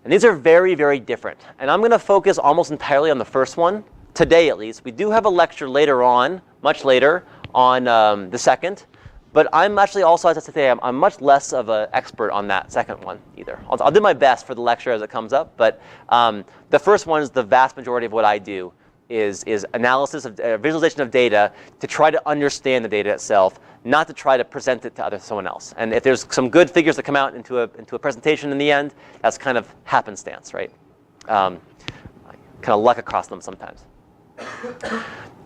And these are very, very different. And I'm going to focus almost entirely on the first one, today at least. We do have a lecture later on, much later, on the second. But I'm actually also, as I say, I'm much less of an expert on that second one either. I'll do my best for the lecture as it comes up, but the first one is the vast majority of what I do is analysis of visualization of data to try to understand the data itself, not to try to present it to someone else. And if there's some good figures that come out into a presentation in the end, that's kind of happenstance, right? Kind of luck across them sometimes.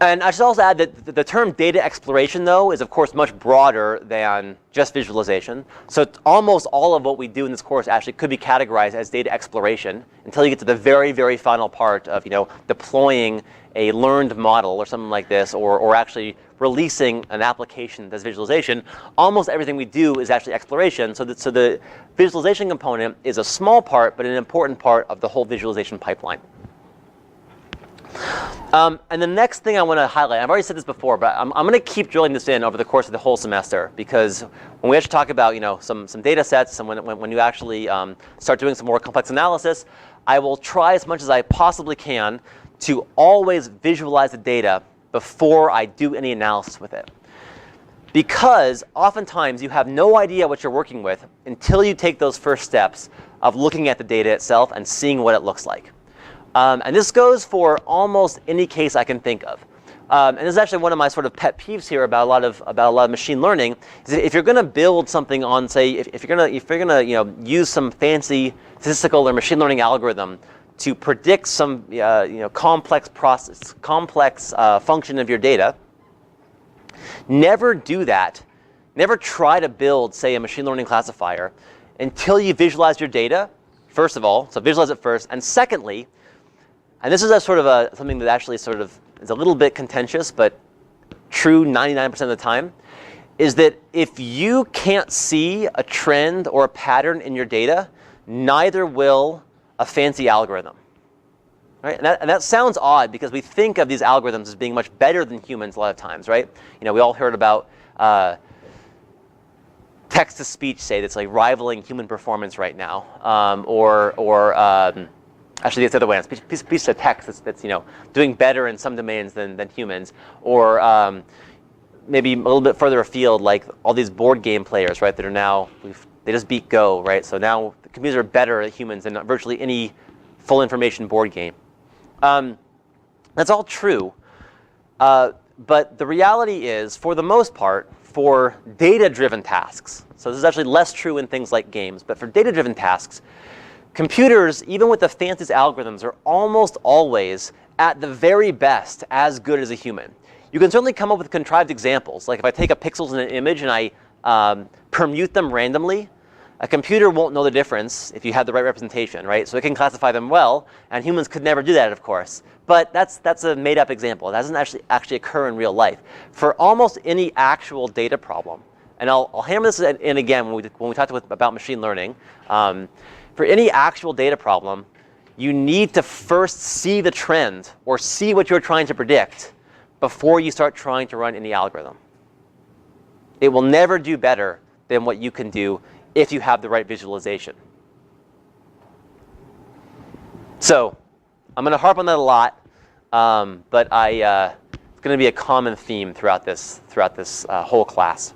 And I should also add that the term data exploration, though, is of course much broader than just visualization. So almost all of what we do in this course actually could be categorized as data exploration until you get to the very, very final part of deploying a learned model or something like this, or actually releasing an application that's visualization. Almost everything we do is actually exploration. So the visualization component is a small part, but an important part of the whole visualization pipeline. And the next thing I want to highlight, I've already said this before, but I'm going to keep drilling this in over the course of the whole semester, because when we actually talk about some data sets and when you actually start doing some more complex analysis, I will try as much as I possibly can to always visualize the data before I do any analysis with it. Because oftentimes you have no idea what you're working with until you take those first steps of looking at the data itself and seeing what it looks like. And this goes for almost any case I can think of. And this is actually one of my sort of pet peeves here about a lot of machine learning. Is that if you're going to build something on, say, if you're going to use some fancy statistical or machine learning algorithm to predict some complex function of your data, never do that. Never try to build, say, a machine learning classifier until you visualize your data. First of all, so visualize it first, and secondly. And this is something that actually sort of is a little bit contentious, but true 99% of the time, is that if you can't see a trend or a pattern in your data, neither will a fancy algorithm. Right? And that sounds odd because we think of these algorithms as being much better than humans a lot of times, right? We all heard about text-to-speech, say, that's like rivaling human performance right now, actually, it's the other way. It's piece of text that's doing better in some domains than humans, or maybe a little bit further afield, like all these board game players, right? That are now they just beat Go, right? So now the computers are better at humans than virtually any full information board game. That's all true, but the reality is, for the most part, for data-driven tasks. So this is actually less true in things like games, but for data-driven tasks. Computers, even with the fanciest algorithms, are almost always, at the very best, as good as a human. You can certainly come up with contrived examples. Like if I take a pixels in an image and I permute them randomly, a computer won't know the difference if you have the right representation, right? So it can classify them well, and humans could never do that, of course. But that's a made-up example. It doesn't actually occur in real life. For almost any actual data problem, and I'll hammer this in again when we talked about machine learning. For any actual data problem, you need to first see the trend or see what you're trying to predict before you start trying to run any algorithm. It will never do better than what you can do if you have the right visualization. So I'm going to harp on that a lot, but it's going to be a common theme throughout this whole class.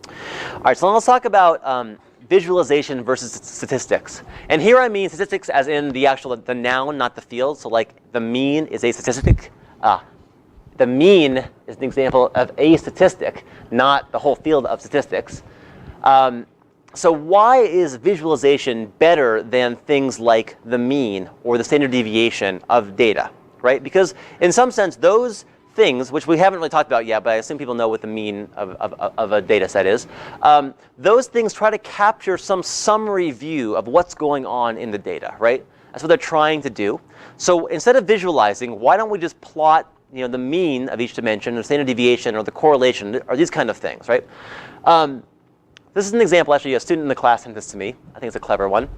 All right, so let's talk about visualization versus statistics. And here I mean statistics as in the noun, not the field. So like the mean is a statistic. The mean is an example of a statistic, not the whole field of statistics. So why is visualization better than things like the mean or the standard deviation of data, right? Because in some sense, those things, which we haven't really talked about yet, but I assume people know what the mean of a data set is, those things try to capture some summary view of what's going on in the data, right? That's what they're trying to do. So instead of visualizing, why don't we just plot the mean of each dimension, or the standard deviation, or the correlation, or these kind of things, right? This is an example, actually, a student in the class sent this to me. I think it's a clever one,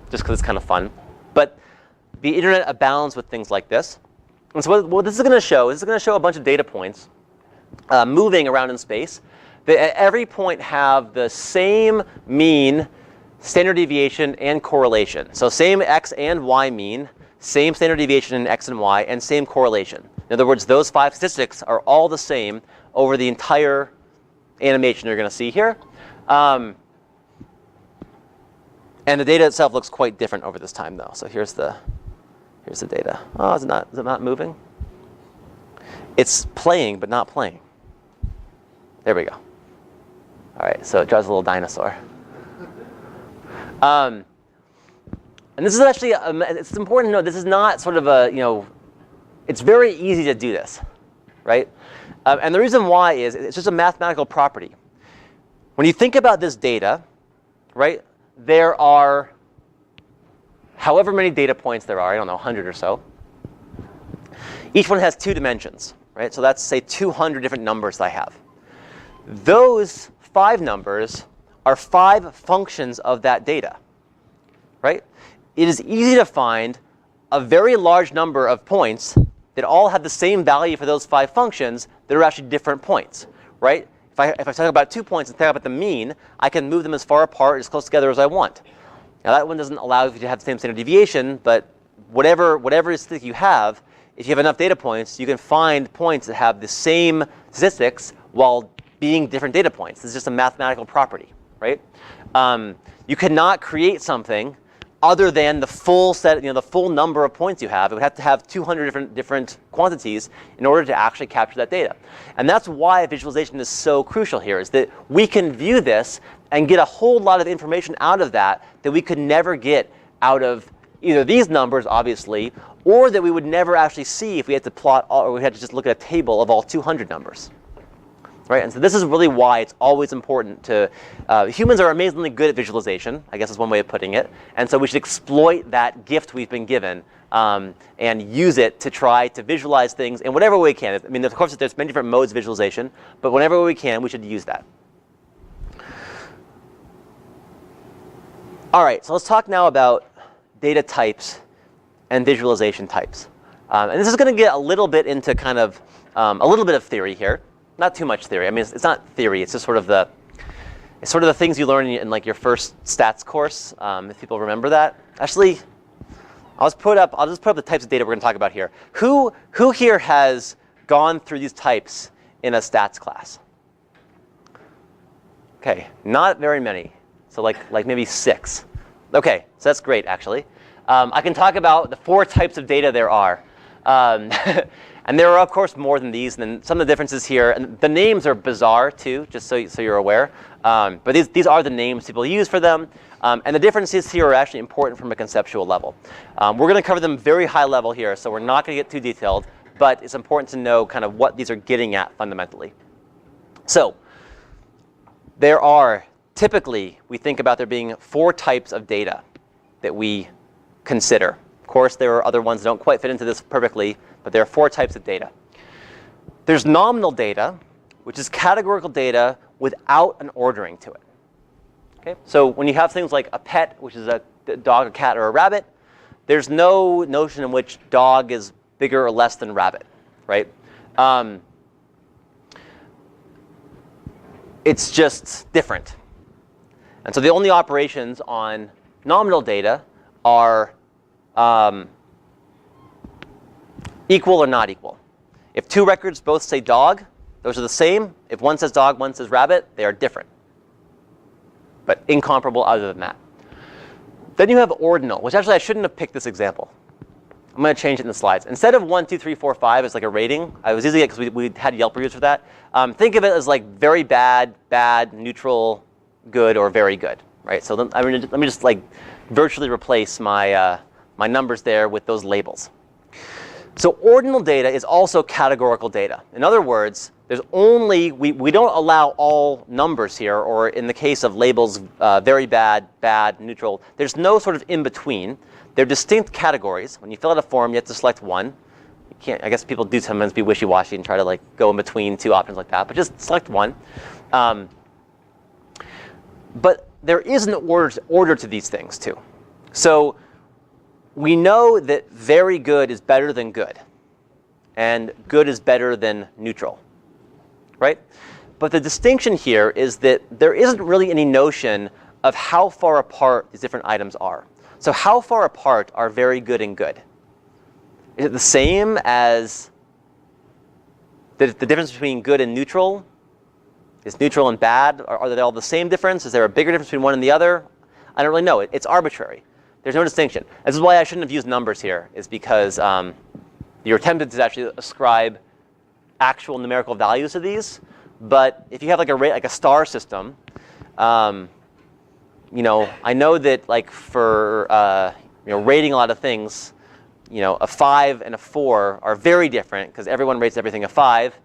just because it's kind of fun. But the internet abounds with things like this. And so what this is going to show a bunch of data points moving around in space that at every point have the same mean, standard deviation, and correlation. So same x and y mean, same standard deviation in x and y, and same correlation. In other words, those 5 statistics are all the same over the entire animation you're going to see here. And the data itself looks quite different over this time, though. So here's the data. Oh, is it not moving? It's playing, but not playing. There we go. All right, so it draws a little dinosaur. And this is actually, it's important to know, this is not sort of a, it's very easy to do this, right? And the reason why is it's just a mathematical property. When you think about this data, right, there are however many data points there are, I don't know, 100 or so. Each one has 2 dimensions, right? So that's, say, 200 different numbers that I have. Those 5 numbers are 5 functions of that data, right? It is easy to find a very large number of points that all have the same value for those 5 functions that are actually different points, right? If I talk about 2 points and talk about the mean, I can move them as far apart, as close together as I want. Now that one doesn't allow you to have the same standard deviation, but whatever statistic you have, if you have enough data points, you can find points that have the same statistics while being different data points. This is just a mathematical property, right? You cannot create something other than the full set, the full number of points you have. It would have to have 200 different quantities in order to actually capture that data. And that's why visualization is so crucial here, is that we can view this and get a whole lot of information out of that we could never get out of either these numbers, obviously, or that we would never actually see if we had to plot, or we had to just look at a table of all 200 numbers. Right? And so this is really why it's always important to, humans are amazingly good at visualization, I guess is one way of putting it. And so we should exploit that gift we've been given and use it to try to visualize things in whatever way we can. I mean, of course, there's many different modes of visualization, but whenever we can, we should use that. All right, so let's talk now about data types and visualization types. And this is going to get a little bit into kind of a little bit of theory here. Not too much theory. I mean, it's not theory. It's just sort of the things you learn in like your first stats course. If people remember that. Actually, I'll just put up the types of data we're going to talk about here. Who here has gone through these types in a stats class? Okay, not very many. So like maybe 6. Okay, so that's great actually. I can talk about the 4 types of data there are. And there are, of course, more than these. And some of the differences here, and the names are bizarre, too, just so you're aware. But these are the names people use for them. And the differences here are actually important from a conceptual level. We're going to cover them very high level here, so we're not going to get too detailed. But it's important to know kind of what these are getting at fundamentally. So there are, typically, we think about there being 4 types of data that we consider. Of course, there are other ones that don't quite fit into this perfectly, but there are 4 types of data. There's nominal data, which is categorical data without an ordering to it. Okay? So when you have things like a pet, which is a dog, a cat, or a rabbit, there's no notion in which dog is bigger or less than rabbit, right? It's just different. And so the only operations on nominal data are equal or not equal. If 2 records both say dog, those are the same. If one says dog, one says rabbit, they are different, but incomparable other than that. Then you have ordinal, which actually I shouldn't have picked this example. I'm going to change it in the slides. Instead of 1, 2, 3, 4, 5 as like a rating, I was using it because we had Yelp reviews for that. Think of it as like very bad, bad, neutral, good, or very good, right? So let me just like virtually replace my my numbers there with those labels. So ordinal data is also categorical data. In other words, there's only, we don't allow all numbers here, or in the case of labels, very bad, bad, neutral. There's no sort of in-between. They're distinct categories. When you fill out a form, you have to select one. You can't, I guess people do sometimes be wishy-washy and try to like go in between 2 options like that, but just select one. But there is an order to these things too. So we know that very good is better than good, and good is better than neutral, right? But the distinction here is that there isn't really any notion of how far apart these different items are. So how far apart are very good and good? Is it the same as the difference between good and neutral? Is neutral and bad, are they all the same difference? Is there a bigger difference between one and the other? I don't really know. It's arbitrary. There's no distinction. This is why I shouldn't have used numbers here, is because you're tempted to actually ascribe actual numerical values to these. But if you have like a star system, you know, I know that like for you know, rating a lot of things, you know, a 5 and a 4 are very different because everyone rates everything a 5.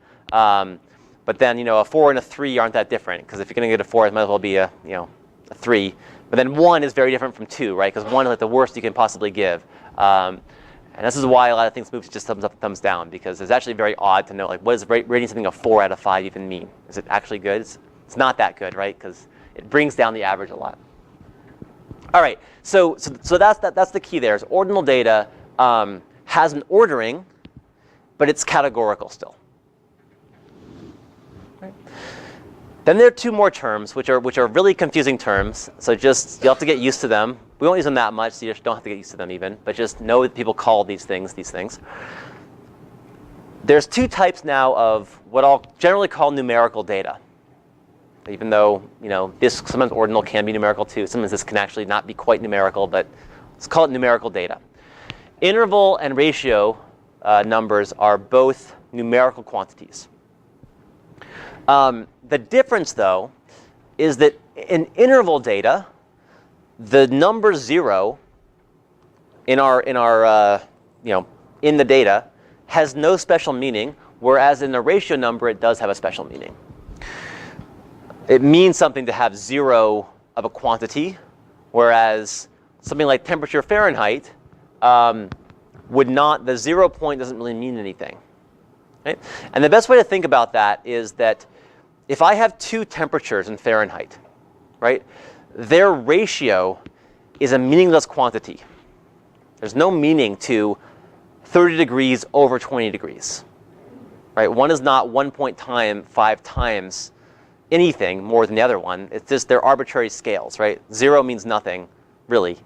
But then, you know, a 4 and a 3 aren't that different because if you're going to get a 4, it might as well be a, you know, a 3. But then 1 is very different from 2, right? Because 1 is like the worst you can possibly give. And this is why a lot of things move to just thumbs up, thumbs down, because it's actually very odd to know, like, what does rating something a 4 out of 5 even mean? Is it actually good? It's not that good, right? Because it brings down the average a lot. All right, so that's the key there. Is ordinal data has an ordering, but it's categorical still. Right. Then there are two more terms, which are really confusing terms. So just you'll have to get used to them. We won't use them that much, so you just don't have to get used to them even. But just know that people call these things these things. There's two types now of what I'll generally call numerical data. Even though, you know, this sometimes ordinal can be numerical too. Sometimes this can actually not be quite numerical, but let's call it numerical data. Interval and ratio numbers are both numerical quantities. The difference, though, is that in interval data, the number 0 in our you know, in the data has no special meaning, whereas in the ratio number, it does have a special meaning. It means something to have 0 of a quantity, whereas something like temperature Fahrenheit would not, the 0 point doesn't really mean anything. Right? And the best way to think about that is that if I have two temperatures in Fahrenheit, right, their ratio is a meaningless quantity. There's no meaning to 30 degrees over 20 degrees. Right? One is not 1.5 times anything more than the other one. It's just they're arbitrary scales, right? 0 means nothing, really.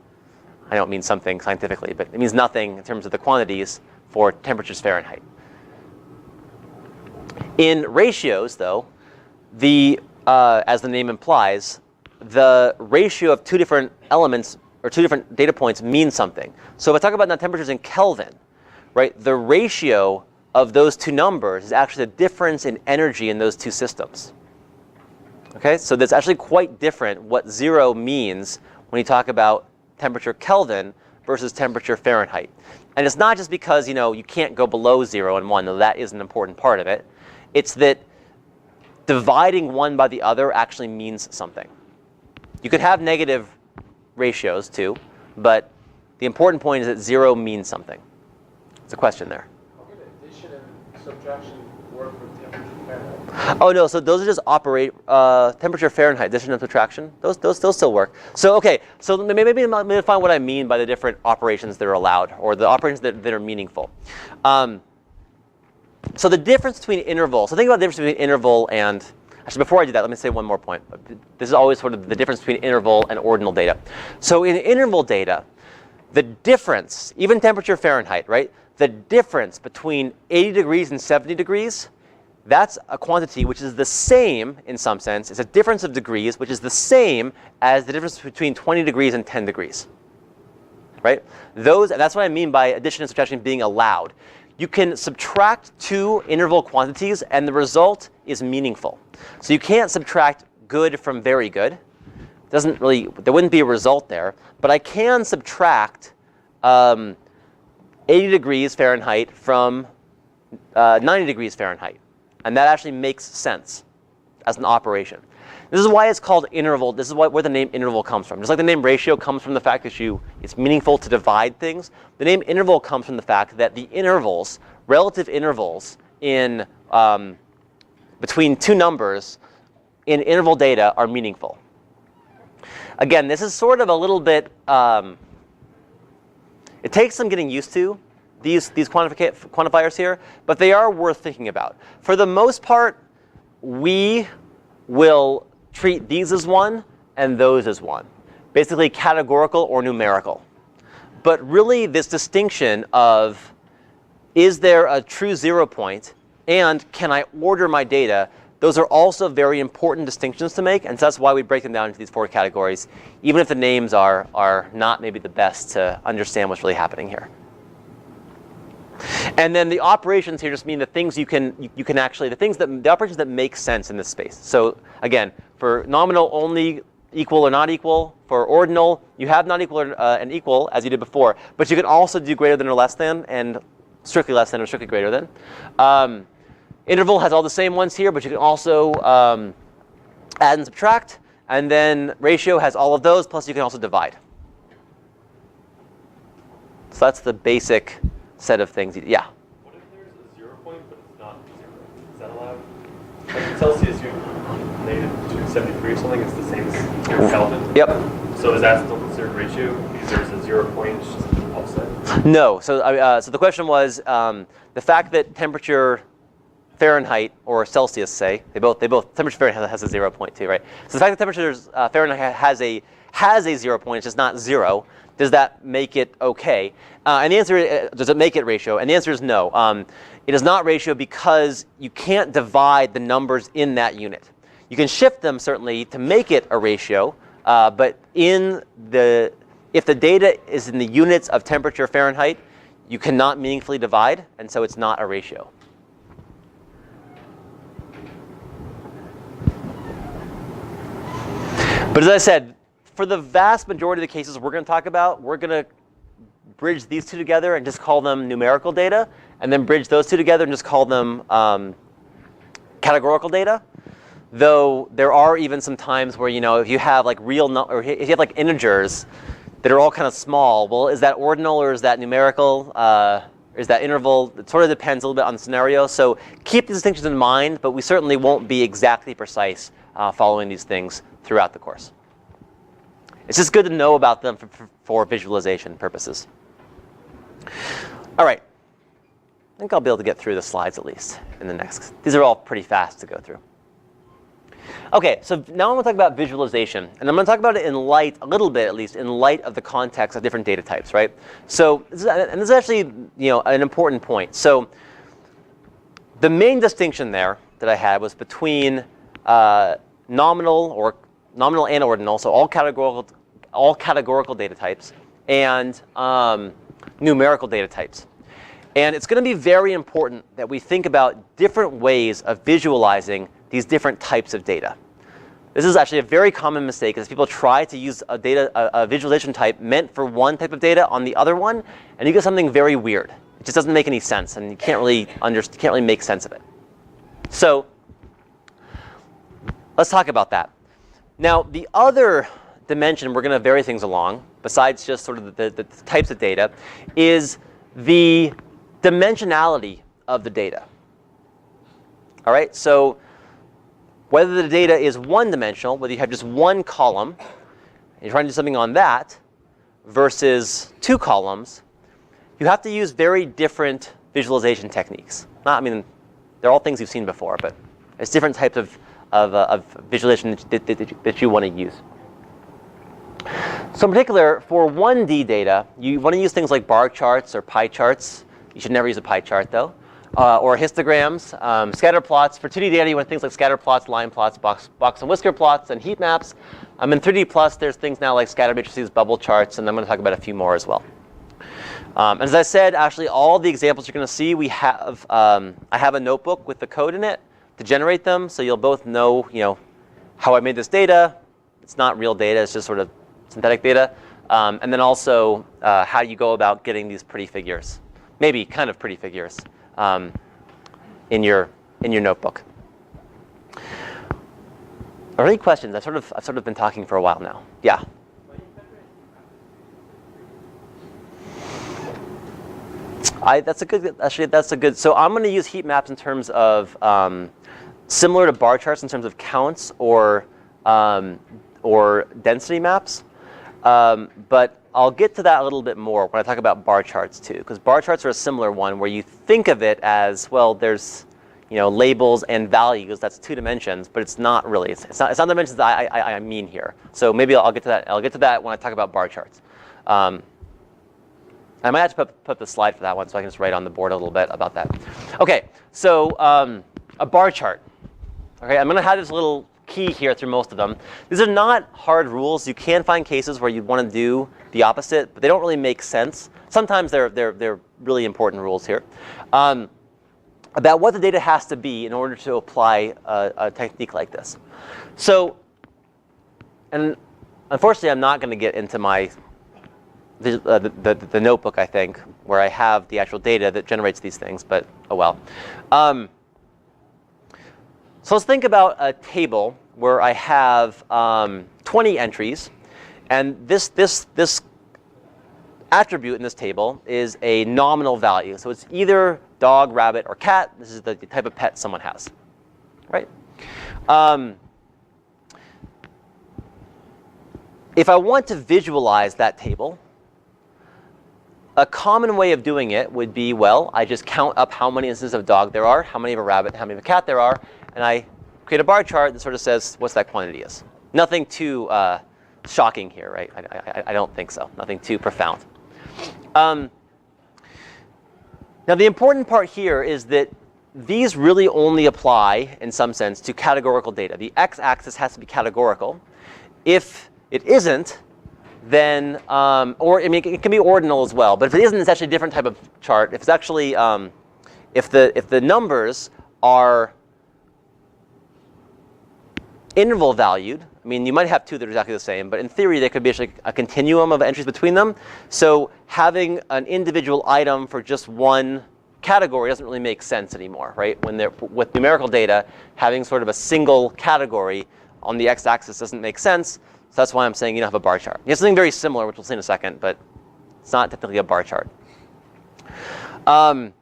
I don't mean something scientifically, but it means nothing in terms of the quantities for temperatures Fahrenheit. In ratios, though, as the name implies, the ratio of two different elements or two different data points means something. So if I talk about now temperatures in Kelvin, right, the ratio of those two numbers is actually the difference in energy in those two systems. Okay, so that's actually quite different what 0 means when you talk about temperature Kelvin versus temperature Fahrenheit. And it's not just because, you know, you can't go below 0 and 1, though that is an important part of it. It's that dividing one by the other actually means something. You could have negative ratios too, but the important point is that 0 means something. It's a question there. How can addition and subtraction work with temperature Fahrenheit? Oh no, so those are just temperature Fahrenheit, addition and subtraction. Those still work. So okay, so maybe I'm going to find what I mean by the different operations that are allowed, or the operations that are meaningful. So the difference between interval, so think about the difference between interval and, actually before I do that, let me say one more point. This is always sort of the difference between interval and ordinal data. So in interval data, the difference, even temperature Fahrenheit, right? The difference between 80 degrees and 70 degrees, that's a quantity which is the same, in some sense, it's a difference of degrees, which is the same as the difference between 20 degrees and 10 degrees, right? That's what I mean by addition and subtraction being allowed. You can subtract two interval quantities, and the result is meaningful. So you can't subtract good from very good. There wouldn't be a result there. But I can subtract 80 degrees Fahrenheit from 90 degrees Fahrenheit. And that actually makes sense as an operation. This is why it's called interval. This is where the name interval comes from. Just like the name ratio comes from the fact that it's meaningful to divide things, the name interval comes from the fact that the intervals, relative intervals in between two numbers in interval data are meaningful. Again, this is sort of a little bit, it takes some getting used to, these quantifiers here, but they are worth thinking about. For the most part, we will treat these as one and those as one. Basically categorical or numerical. But really this distinction of, is there a true 0 point and can I order my data those are also very important distinctions to make, and so that's why we break them down into these 4 categories, even if the names are not maybe the best to understand what's really happening here. And then the operations here just mean the things you can actually, the operations that make sense in this space. So again, for nominal only equal or not equal, for ordinal, you have not equal and equal as you did before, but you can also do greater than or less than, and strictly less than or strictly greater than. Interval has all the same ones here, but you can also add and subtract, and then ratio has all of those, plus you can also divide. So that's the basic set of things. Yeah? What if there's a 0 point, but it's not 0? Is that allowed? Like in Celsius, you made it 273 or something, it's the same as your Kelvin. Yep. So is that still considered ratio? Because there's a 0 point, it's just an offset? No. So, so the question was the fact that temperature Fahrenheit or Celsius, say, they both temperature Fahrenheit has a 0 point too, right? So the fact that temperature Fahrenheit has a 0 point, it's just not 0. Does that make it okay? And the answer is, does it make it ratio? And the answer is no. It is not ratio because you can't divide the numbers in that unit. You can shift them certainly to make it a ratio, but if the data is in the units of temperature Fahrenheit, you cannot meaningfully divide, and so it's not a ratio. But as I said, for the vast majority of the cases we're going to talk about, we're going to bridge these 2 together and just call them numerical data, and then bridge those 2 together and just call them categorical data. Though there are even some times where, if you have like or if you have like integers that are all kind of small, well, is that ordinal or is that numerical? Or is that interval? It sort of depends a little bit on the scenario. So keep these distinctions in mind, but we certainly won't be exactly precise following these things throughout the course. It's just good to know about them for visualization purposes. All right. I think I'll be able to get through the slides at least in the next. These are all pretty fast to go through. Okay, so now I'm going to talk about visualization. And I'm going to talk about it in light, a little bit at least, in light of the context of different data types, right? So, this is actually an important point. So the main distinction there that I had was between nominal and ordinal, so all categorical data types, and numerical data types. And it's going to be very important that we think about different ways of visualizing these different types of data. This is actually a very common mistake, as people try to use a visualization type meant for one type of data on the other one, and you get something very weird. It just doesn't make any sense, and you can't really make sense of it. So let's talk about that. Now, the other dimension we're going to vary things along, besides just sort of the types of data, is the dimensionality of the data. All right, so whether the data is one-dimensional, whether you have just one column, and you're trying to do something on that, versus 2 columns, you have to use very different visualization techniques. They're all things you've seen before, but it's different types of visualization that you want to use. So in particular, for 1D data, you want to use things like bar charts or pie charts. You should never use a pie chart, though. Or histograms, scatter plots. For 2D data, you want things like scatter plots, line plots, box and whisker plots, and heat maps. In 3D plus, there's things now like scatter matrices, bubble charts, and I'm going to talk about a few more as well. As I said, actually, all the examples you're going to see, we have. I have a notebook with the code in it to generate them, so you'll both know, how I made this data. It's not real data; it's just sort of synthetic data, and then also how you go about getting these pretty figures, maybe kind of pretty figures. In your notebook. Are there any questions? I've sort of been talking for a while now. Yeah. That's a good. So I'm going to use heat maps in terms of similar to bar charts in terms of counts or density maps, but I'll get to that a little bit more when I talk about bar charts too, because bar charts are a similar one where you think of it as, well, there's labels and values. That's 2 dimensions, but it's not really. It's not dimensions that I mean here. So maybe I'll get to that. I'll get to that when I talk about bar charts. I might have to put the slide for that one, so I can just write on the board a little bit about that. Okay, so a bar chart. Okay, I'm going to have this little key here through most of them. These are not hard rules. You can find cases where you want to do the opposite, but they don't really make sense. Sometimes they're really important rules here. About what the data has to be in order to apply a technique like this. So, and unfortunately, I'm not going to get into my the notebook, I think, where I have the actual data that generates these things, but oh well. So let's think about a table where I have 20 entries, and this attribute in this table is a nominal value. So it's either dog, rabbit, or cat. This is the type of pet someone has, right? If I want to visualize that table, a common way of doing it would be, well, I just count up how many instances of dog there are, how many of a rabbit, how many of a cat there are, and I create a bar chart that sort of says what's that quantity is. Nothing too shocking here, right? I don't think so. Nothing too profound. Now, the important part here is that these really only apply, in some sense, to categorical data. The x-axis has to be categorical. If it isn't, then, or I mean, it can be ordinal as well. But if it isn't, it's actually a different type of chart. If it's actually, if the numbers are interval valued, I mean, you might have two that are exactly the same, but in theory, there could be actually a continuum of entries between them. So having an individual item for just one category doesn't really make sense anymore, right? When they're, with numerical data, having sort of a single category on the x-axis doesn't make sense. So that's why I'm saying you don't have a bar chart. You have something very similar, which we'll see in a second, but it's not technically a bar chart. Now,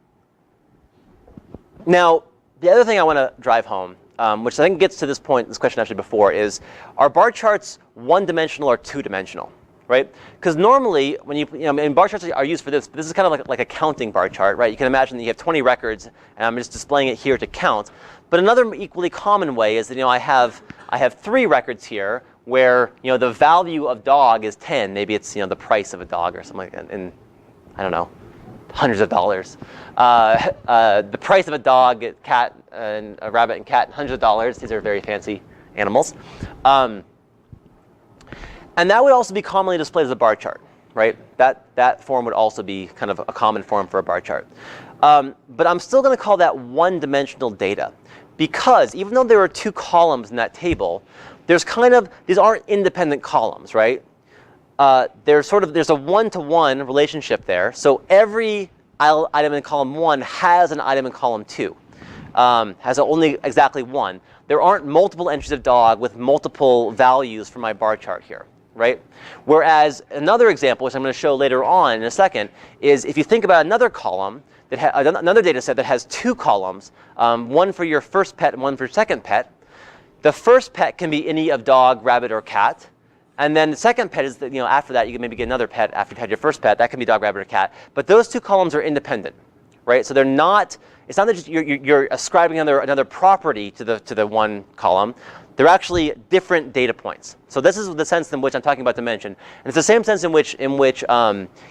the other thing I want to drive home, which I think gets to this point, this question actually before, is are bar charts one-dimensional or two-dimensional, right? Because normally, when and bar charts are used for this, but this is kind of like a counting bar chart, right? You can imagine that you have 20 records, and I'm just displaying it here to count. But another equally common way is that I have 3 records here where the value of dog is 10. Maybe it's the price of a dog or something like that, and I don't know, hundreds of dollars. The price of a dog, cat, and a rabbit and cat, hundreds of dollars. These are very fancy animals. And that would also be commonly displayed as a bar chart, right? That form would also be kind of a common form for a bar chart. But I'm still going to call that one-dimensional data, because even though there are 2 columns in that table, there's these aren't independent columns, right? There's a one-to-one relationship there. So every item in column 1 has an item in column 2, has only exactly one. There aren't multiple entries of dog with multiple values for my bar chart here, right? Whereas another example, which I'm going to show later on in a second, is if you think about another column, another data set that has 2 columns, one for your first pet and one for your second pet. The first pet can be any of dog, rabbit, or cat. And then the second pet is that, after that, you can maybe get another pet after you've had your first pet. That can be dog, rabbit, or cat. But those 2 columns are independent, right? So they're not, it's not that just you're ascribing another property to the one column. They're actually different data points. So this is the sense in which I'm talking about dimension. And it's the same sense in which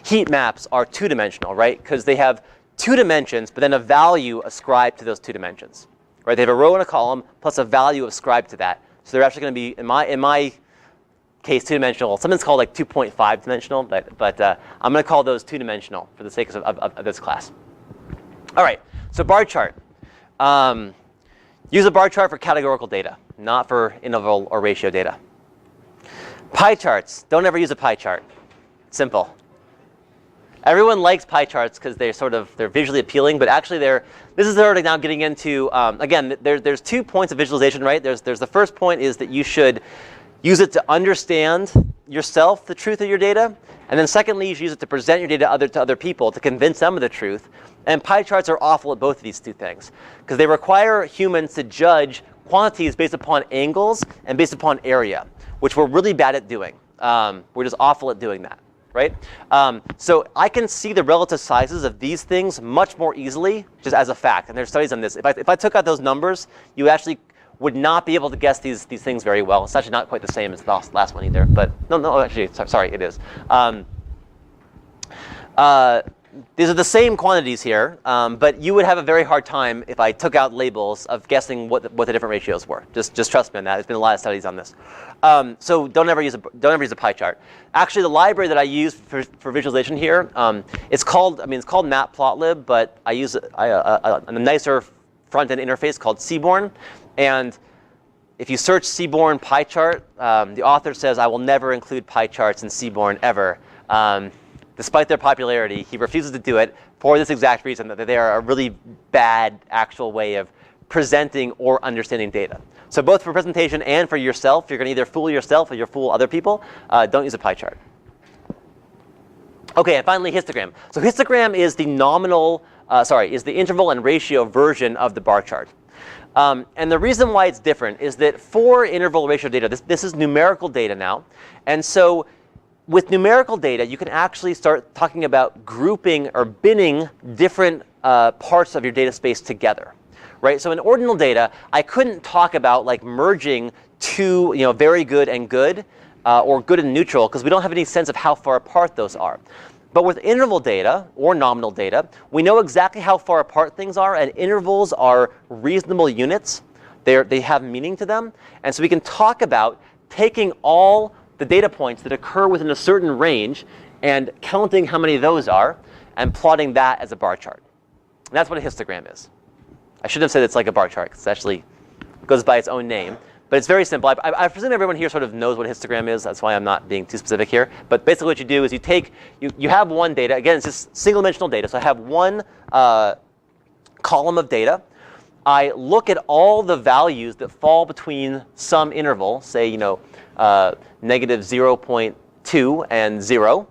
heat maps are 2-dimensional, right? Because they have 2 dimensions, but then a value ascribed to those 2 dimensions, right? They have a row and a column plus a value ascribed to that. So they're actually going to be, in my case, 2-dimensional. Something's called like 2.5 dimensional, but I'm going to call those 2-dimensional for the sake of this class. All right, so bar chart. Use a bar chart for categorical data, not for interval or ratio data. Pie charts. Don't ever use a pie chart. Simple. Everyone likes pie charts because they're visually appealing, but actually this is already now getting into, again, there's 2 points of visualization, right? There's the first point is that you should use it to understand yourself the truth of your data. And then secondly, you should use it to present your data to other people to convince them of the truth. And pie charts are awful at both of these 2 things because they require humans to judge quantities based upon angles and based upon area, which we're really bad at doing. We're just awful at doing that, right? So I can see the relative sizes of these things much more easily just as a fact. And there's studies on this. If I took out those numbers, you actually would not be able to guess these things very well. It's actually not quite the same as the last one either. But no, actually, sorry, it is. these are the same quantities here, but you would have a very hard time if I took out labels of guessing what the different ratios were. Just trust me on that. There's been a lot of studies on this. So don't ever use a pie chart. Actually, the library that I use for visualization here, it's called Matplotlib, but I use a nicer front-end interface called Seaborn. And if you search Seaborn pie chart, the author says, I will never include pie charts in Seaborn ever. Despite their popularity, he refuses to do it for this exact reason, that they are a really bad actual way of presenting or understanding data. So both for presentation and for yourself, you're going to either fool yourself or you'll fool other people. Don't use a pie chart. OK, and finally, histogram. So histogram is the is the interval and ratio version of the bar chart. And the reason why it's different is that for interval ratio data, this is numerical data now. And so with numerical data, you can actually start talking about grouping or binning different parts of your data space together, right? So in ordinal data, I couldn't talk about like merging two, very good and good, or good and neutral, because we don't have any sense of how far apart those are. But with interval data or nominal data, we know exactly how far apart things are, and intervals are reasonable units. They have meaning to them, and so we can talk about taking all the data points that occur within a certain range and counting how many of those are and plotting that as a bar chart. And that's what a histogram is. I should have said it's like a bar chart, because it actually goes by its own name. But it's very simple. I presume everyone here sort of knows what a histogram is. That's why I'm not being too specific here. But basically what you do is you have one data. Again, it's just single-dimensional data. So I have one column of data. I look at all the values that fall between some interval, say, negative 0.2 and 0.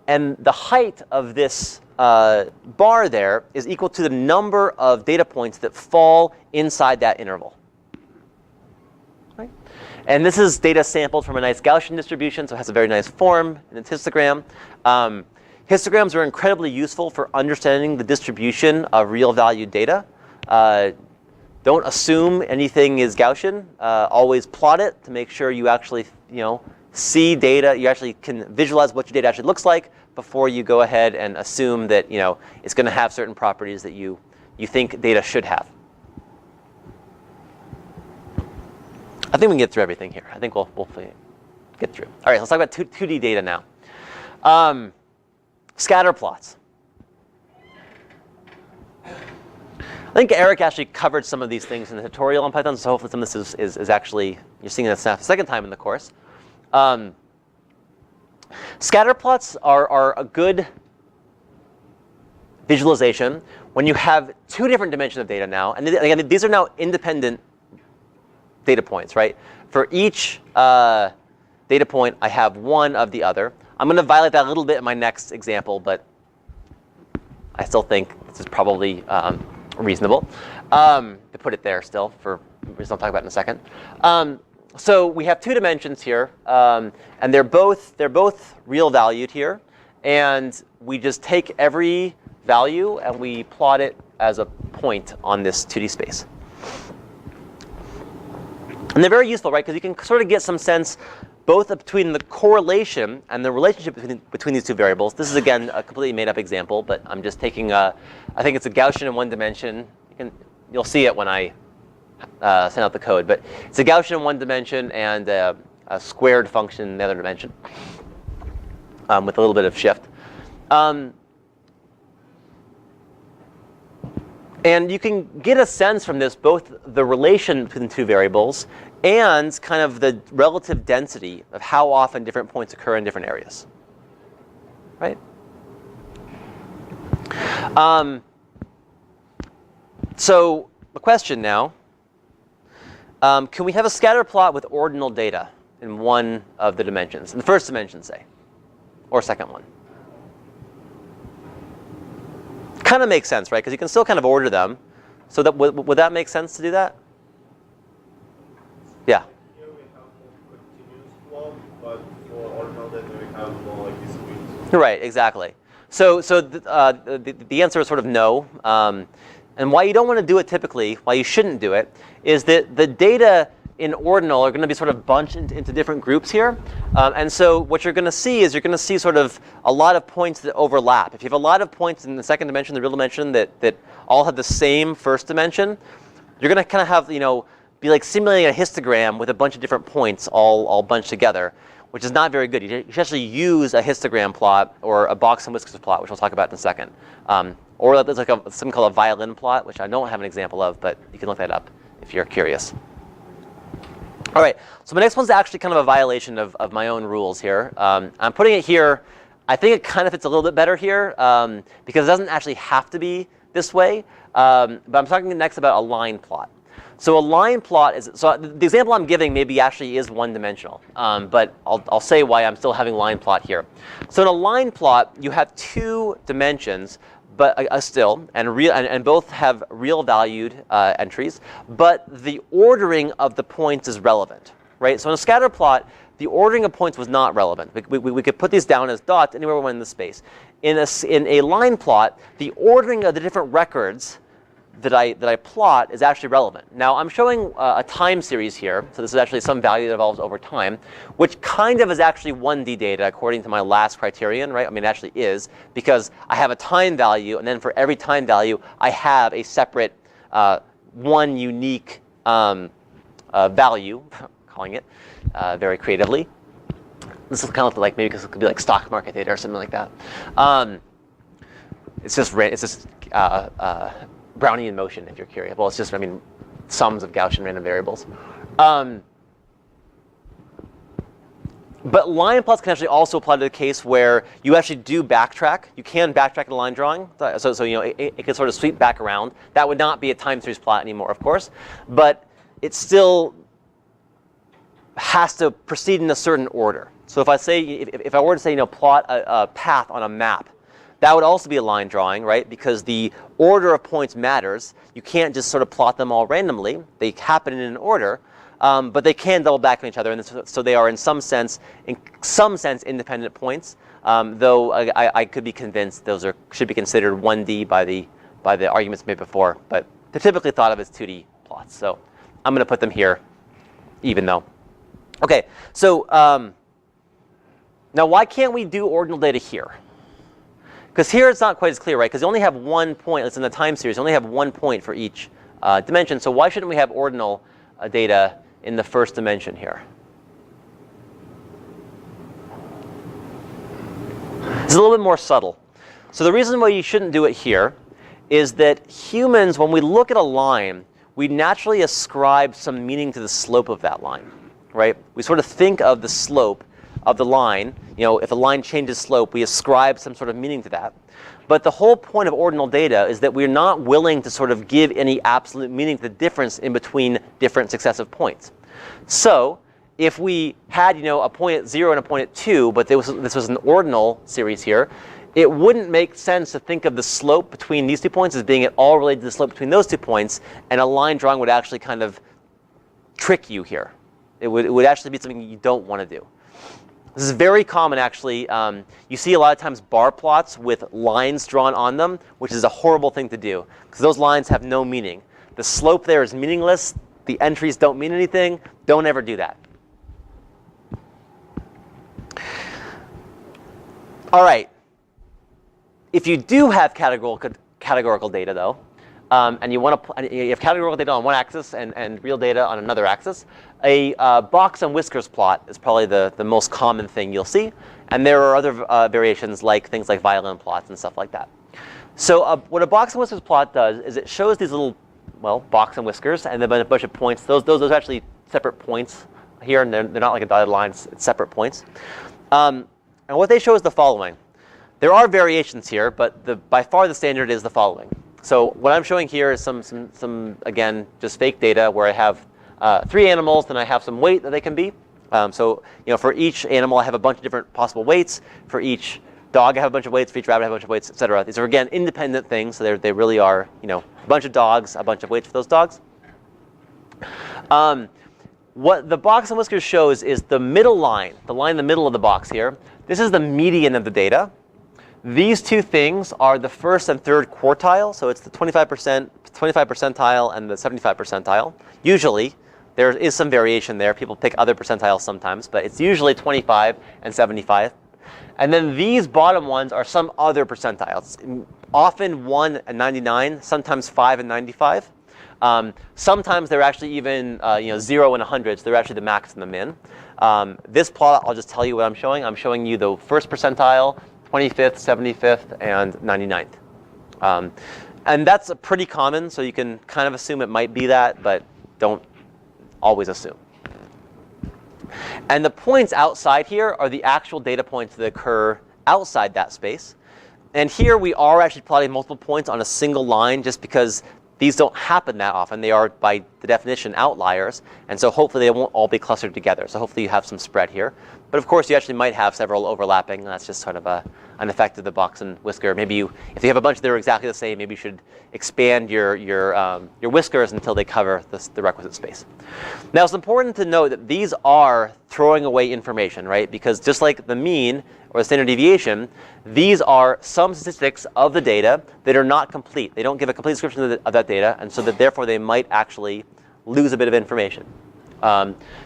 And the height of this bar there is equal to the number of data points that fall inside that interval. Right? And this is data sampled from a nice Gaussian distribution, so it has a very nice form in its histogram. Histograms are incredibly useful for understanding the distribution of real valued data. Don't assume anything is Gaussian. Always plot it to make sure you actually, see data. You actually can visualize what your data actually looks like before you go ahead and assume that, it's going to have certain properties that you think data should have. I think we can get through everything here. I think we'll get through. All right, let's talk about 2D data now. Scatter plots. I think Eric actually covered some of these things in the tutorial on Python, so hopefully some of this is actually, you're seeing this now for the second time in the course. Scatter plots are a good visualization when you have two different dimensions of data now. And again, these are now independent data points, right? For each data point, I have one of the other. I'm going to violate that a little bit in my next example, but I still think this is probably reasonable to put it there still for reasons I'll talk about in a second. So we have two dimensions here, and they're both real valued here, and we just take every value and we plot it as a point on this 2D space. And they're very useful, right? Because you can sort of get some sense both between the correlation and the relationship between these two variables. This is, again, a completely made-up example, but I'm just taking I think it's a Gaussian in one dimension. You'll see it when I send out the code. But it's a Gaussian in one dimension and a squared function in the other dimension with a little bit of shift. And you can get a sense from this both the relation between the two variables and kind of the relative density of how often different points occur in different areas. Right? So the question now, can we have a scatter plot with ordinal data in one of the dimensions, in the first dimension, say, or second one? Kind of makes sense, right? Because you can still kind of order them. So that would that make sense to do that? Yeah. Here we have more continuous plot, but for ordinal data we have more like discrete. Right, exactly. So the answer is sort of no. And why you don't want to do it typically, why you shouldn't do it, is that the data in ordinal are going to be sort of bunched into different groups here. And so what you're going to see is you're going to see sort of a lot of points that overlap. If you have a lot of points in the second dimension, the real dimension, that all have the same first dimension, you're going to kind of have, be like simulating a histogram with a bunch of different points all bunched together, which is not very good. You should actually use a histogram plot or a box and whiskers plot, which we'll talk about in a second. Or there's like something called a violin plot, which I don't have an example of, but you can look that up if you're curious. All right, so my next one's actually kind of a violation of my own rules here. I'm putting it here. I think it kind of fits a little bit better here because it doesn't actually have to be this way. But I'm talking next about a line plot. So a line plot is, so the example I'm giving maybe actually is one-dimensional, but I'll say why I'm still having line plot here. So in a line plot, you have 2 dimensions, but and both have real valued entries, but the ordering of the points is relevant, right? So in a scatter plot, the ordering of points was not relevant. We could put these down as dots anywhere we want in the space. In a line plot, the ordering of the different records that I plot is actually relevant. Now I'm showing a time series here, so this is actually some value that evolves over time, which kind of is actually 1D data according to my last criterion, right? I mean, it actually is, because I have a time value, and then for every time value, I have a separate one unique value, calling it very creatively. This is kind of like, maybe because it could be like stock market data or something like that. It's just Brownian motion, if you're curious. Well, it's just, sums of Gaussian random variables. But line plots can actually also apply to the case where you actually do backtrack. You can backtrack in a line drawing. So it can sort of sweep back around. That would not be a time series plot anymore, of course. But it still has to proceed in a certain order. So if I were to say, plot a path on a map, that would also be a line drawing, right? Because the order of points matters. You can't just sort of plot them all randomly. They happen in an order, but they can double back on each other, and so they are in some sense independent points. Though I could be convinced those should be considered 1D by the arguments made before, but they're typically thought of as 2D plots. So I'm going to put them here, even though. Okay, so now why can't we do ordinal data here? Because here it's not quite as clear, right? Because you only have 1 point. It's in the time series. You only have 1 point for each dimension. So why shouldn't we have ordinal data in the first dimension here? It's a little bit more subtle. So the reason why you shouldn't do it here is that humans, when we look at a line, we naturally ascribe some meaning to the slope of that line, right? We sort of think of the slope of the line. If a line changes slope, we ascribe some sort of meaning to that. But the whole point of ordinal data is that we're not willing to sort of give any absolute meaning to the difference in between different successive points. So if we had, a point at 0 and a point at 2, but this was an ordinal series here, it wouldn't make sense to think of the slope between these 2 points as being at all related to the slope between those 2 points, and a line drawing would actually kind of trick you here. It would actually be something you don't want to do. This is very common, actually. You see a lot of times bar plots with lines drawn on them, which is a horrible thing to do, because those lines have no meaning. The slope there is meaningless. The entries don't mean anything. Don't ever do that. All right. If you do have categorical data, though, and you have categorical data on one axis and real data on another axis, a box and whiskers plot is probably the most common thing you'll see. And there are other variations like things like violin plots and stuff like that. So what a box and whiskers plot does is it shows these little, box and whiskers and then a bunch of points. Those are actually separate points here, and they're not like a dotted line. It's separate points. And what they show is the following. There are variations here, but by far the standard is the following. So what I'm showing here is some again, just fake data where I have 3 animals, then I have some weight that they can be. So for each animal, I have a bunch of different possible weights. For each dog, I have a bunch of weights. For each rabbit, I have a bunch of weights, etc. These are, again, independent things. So they really are, a bunch of dogs, a bunch of weights for those dogs. What the box and whiskers shows is the middle line, the line in the middle of the box here. This is the median of the data. These 2 things are the first and third quartile. So it's the 25 percentile and the 75 percentile. Usually, There is some variation there. People pick other percentiles sometimes, but it's usually 25 and 75. And then these bottom ones are some other percentiles, often 1 and 99, sometimes 5 and 95. Sometimes they're actually even 0 and 100, so they're actually the max and the min. This plot, I'll just tell you what I'm showing. I'm showing you the first percentile, 25th, 75th, and 99th. And that's pretty common, so you can kind of assume it might be that, but don't always assume. And the points outside here are the actual data points that occur outside that space. And here we are actually plotting multiple points on a single line just because these don't happen that often. They are, by the definition, outliers. And so hopefully they won't all be clustered together. So hopefully you have some spread here. But of course, you actually might have several overlapping. And that's just sort of an effect of the box and whisker. Maybe if you have a bunch that are exactly the same, maybe you should expand your whiskers until they cover the requisite space. Now, it's important to note that these are throwing away information, right? Because just like the mean or the standard deviation, these are some statistics of the data that are not complete. They don't give a complete description of that data, and so that therefore they might actually lose a bit of information.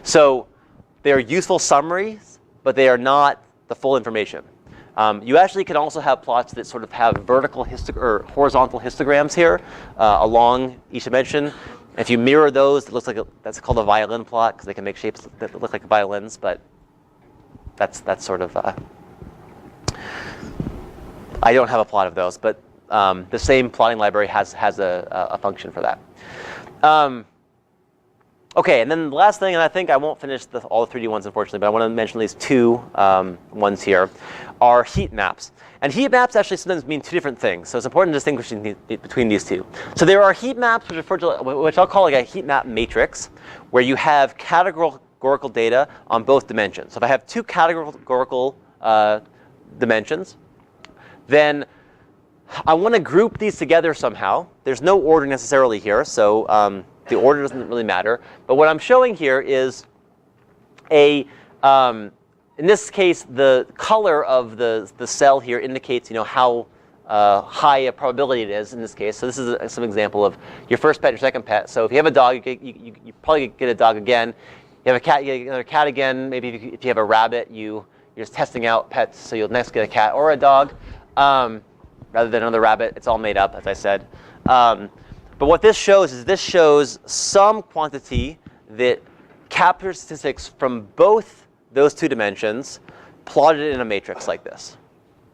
So they are useful summaries, but they are not the full information. You actually can also have plots that sort of have vertical or horizontal histograms here along each dimension. If you mirror those, it looks like that's called a violin plot because they can make shapes that look like violins. But that's sort of I don't have a plot of those, but the same plotting library has a function for that. Okay, and then the last thing, and I think I won't finish all the 3D ones, unfortunately, but I want to mention these two ones here, are heat maps. And heat maps actually sometimes mean two different things, so it's important to distinguish between these two. So there are heat maps which I'll call like a heat map matrix, where you have categorical data on both dimensions. So if I have two categorical dimensions, then I want to group these together somehow. There's no order necessarily here, so the order doesn't really matter. But what I'm showing here is in this case, the color of the cell here indicates how high a probability it is in this case. So this is some example of your first pet, your second pet. So if you have a dog, you probably get a dog again. You have a cat, you get another cat again. Maybe if you have a rabbit, you're just testing out pets, so you'll next get a cat or a dog. Rather than another rabbit, it's all made up, as I said. But what this shows is this shows some quantity that captures statistics from both those two dimensions plotted in a matrix like this.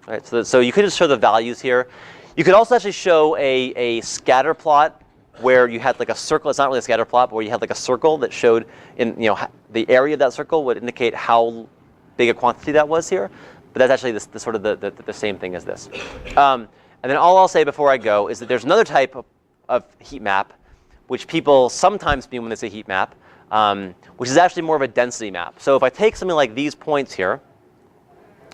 Right? So you could just show the values here. You could also actually show a scatter plot where you had like a circle. It's not really a scatter plot, but where you had like a circle that showed in the area of that circle would indicate how big a quantity that was here. But that's actually the sort of the same thing as this. And then all I'll say before I go is that there's another type of heat map, which people sometimes mean when they say heat map, which is actually more of a density map. So if I take something like these points here,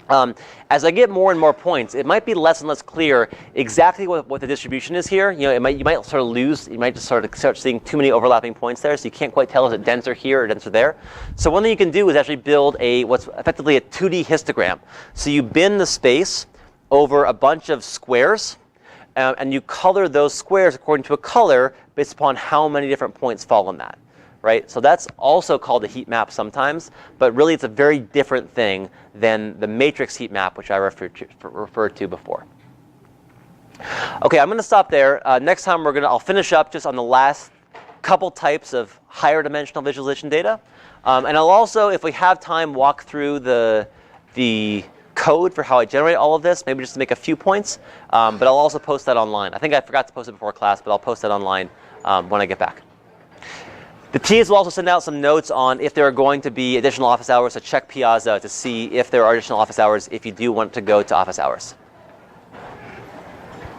as I get more and more points, it might be less and less clear exactly what the distribution is here. You might sort of lose. You might just sort of start seeing too many overlapping points there, so you can't quite tell is it denser here or denser there. So one thing you can do is actually build what's effectively a 2D histogram. So you bin the space over a bunch of squares, and you color those squares according to a color based upon how many different points fall in that. Right? So that's also called a heat map sometimes, but really it's a very different thing than the matrix heat map, which I referred to before. Okay, I'm going to stop there. Next time I'll finish up just on the last couple types of higher dimensional visualization data, and I'll also, if we have time, walk through the code for how I generate all of this, maybe just to make a few points. But I'll also post that online. I think I forgot to post it before class, but I'll post that online when I get back. The Ts will also send out some notes on if there are going to be additional office hours, so check Piazza to see if there are additional office hours if you do want to go to office hours.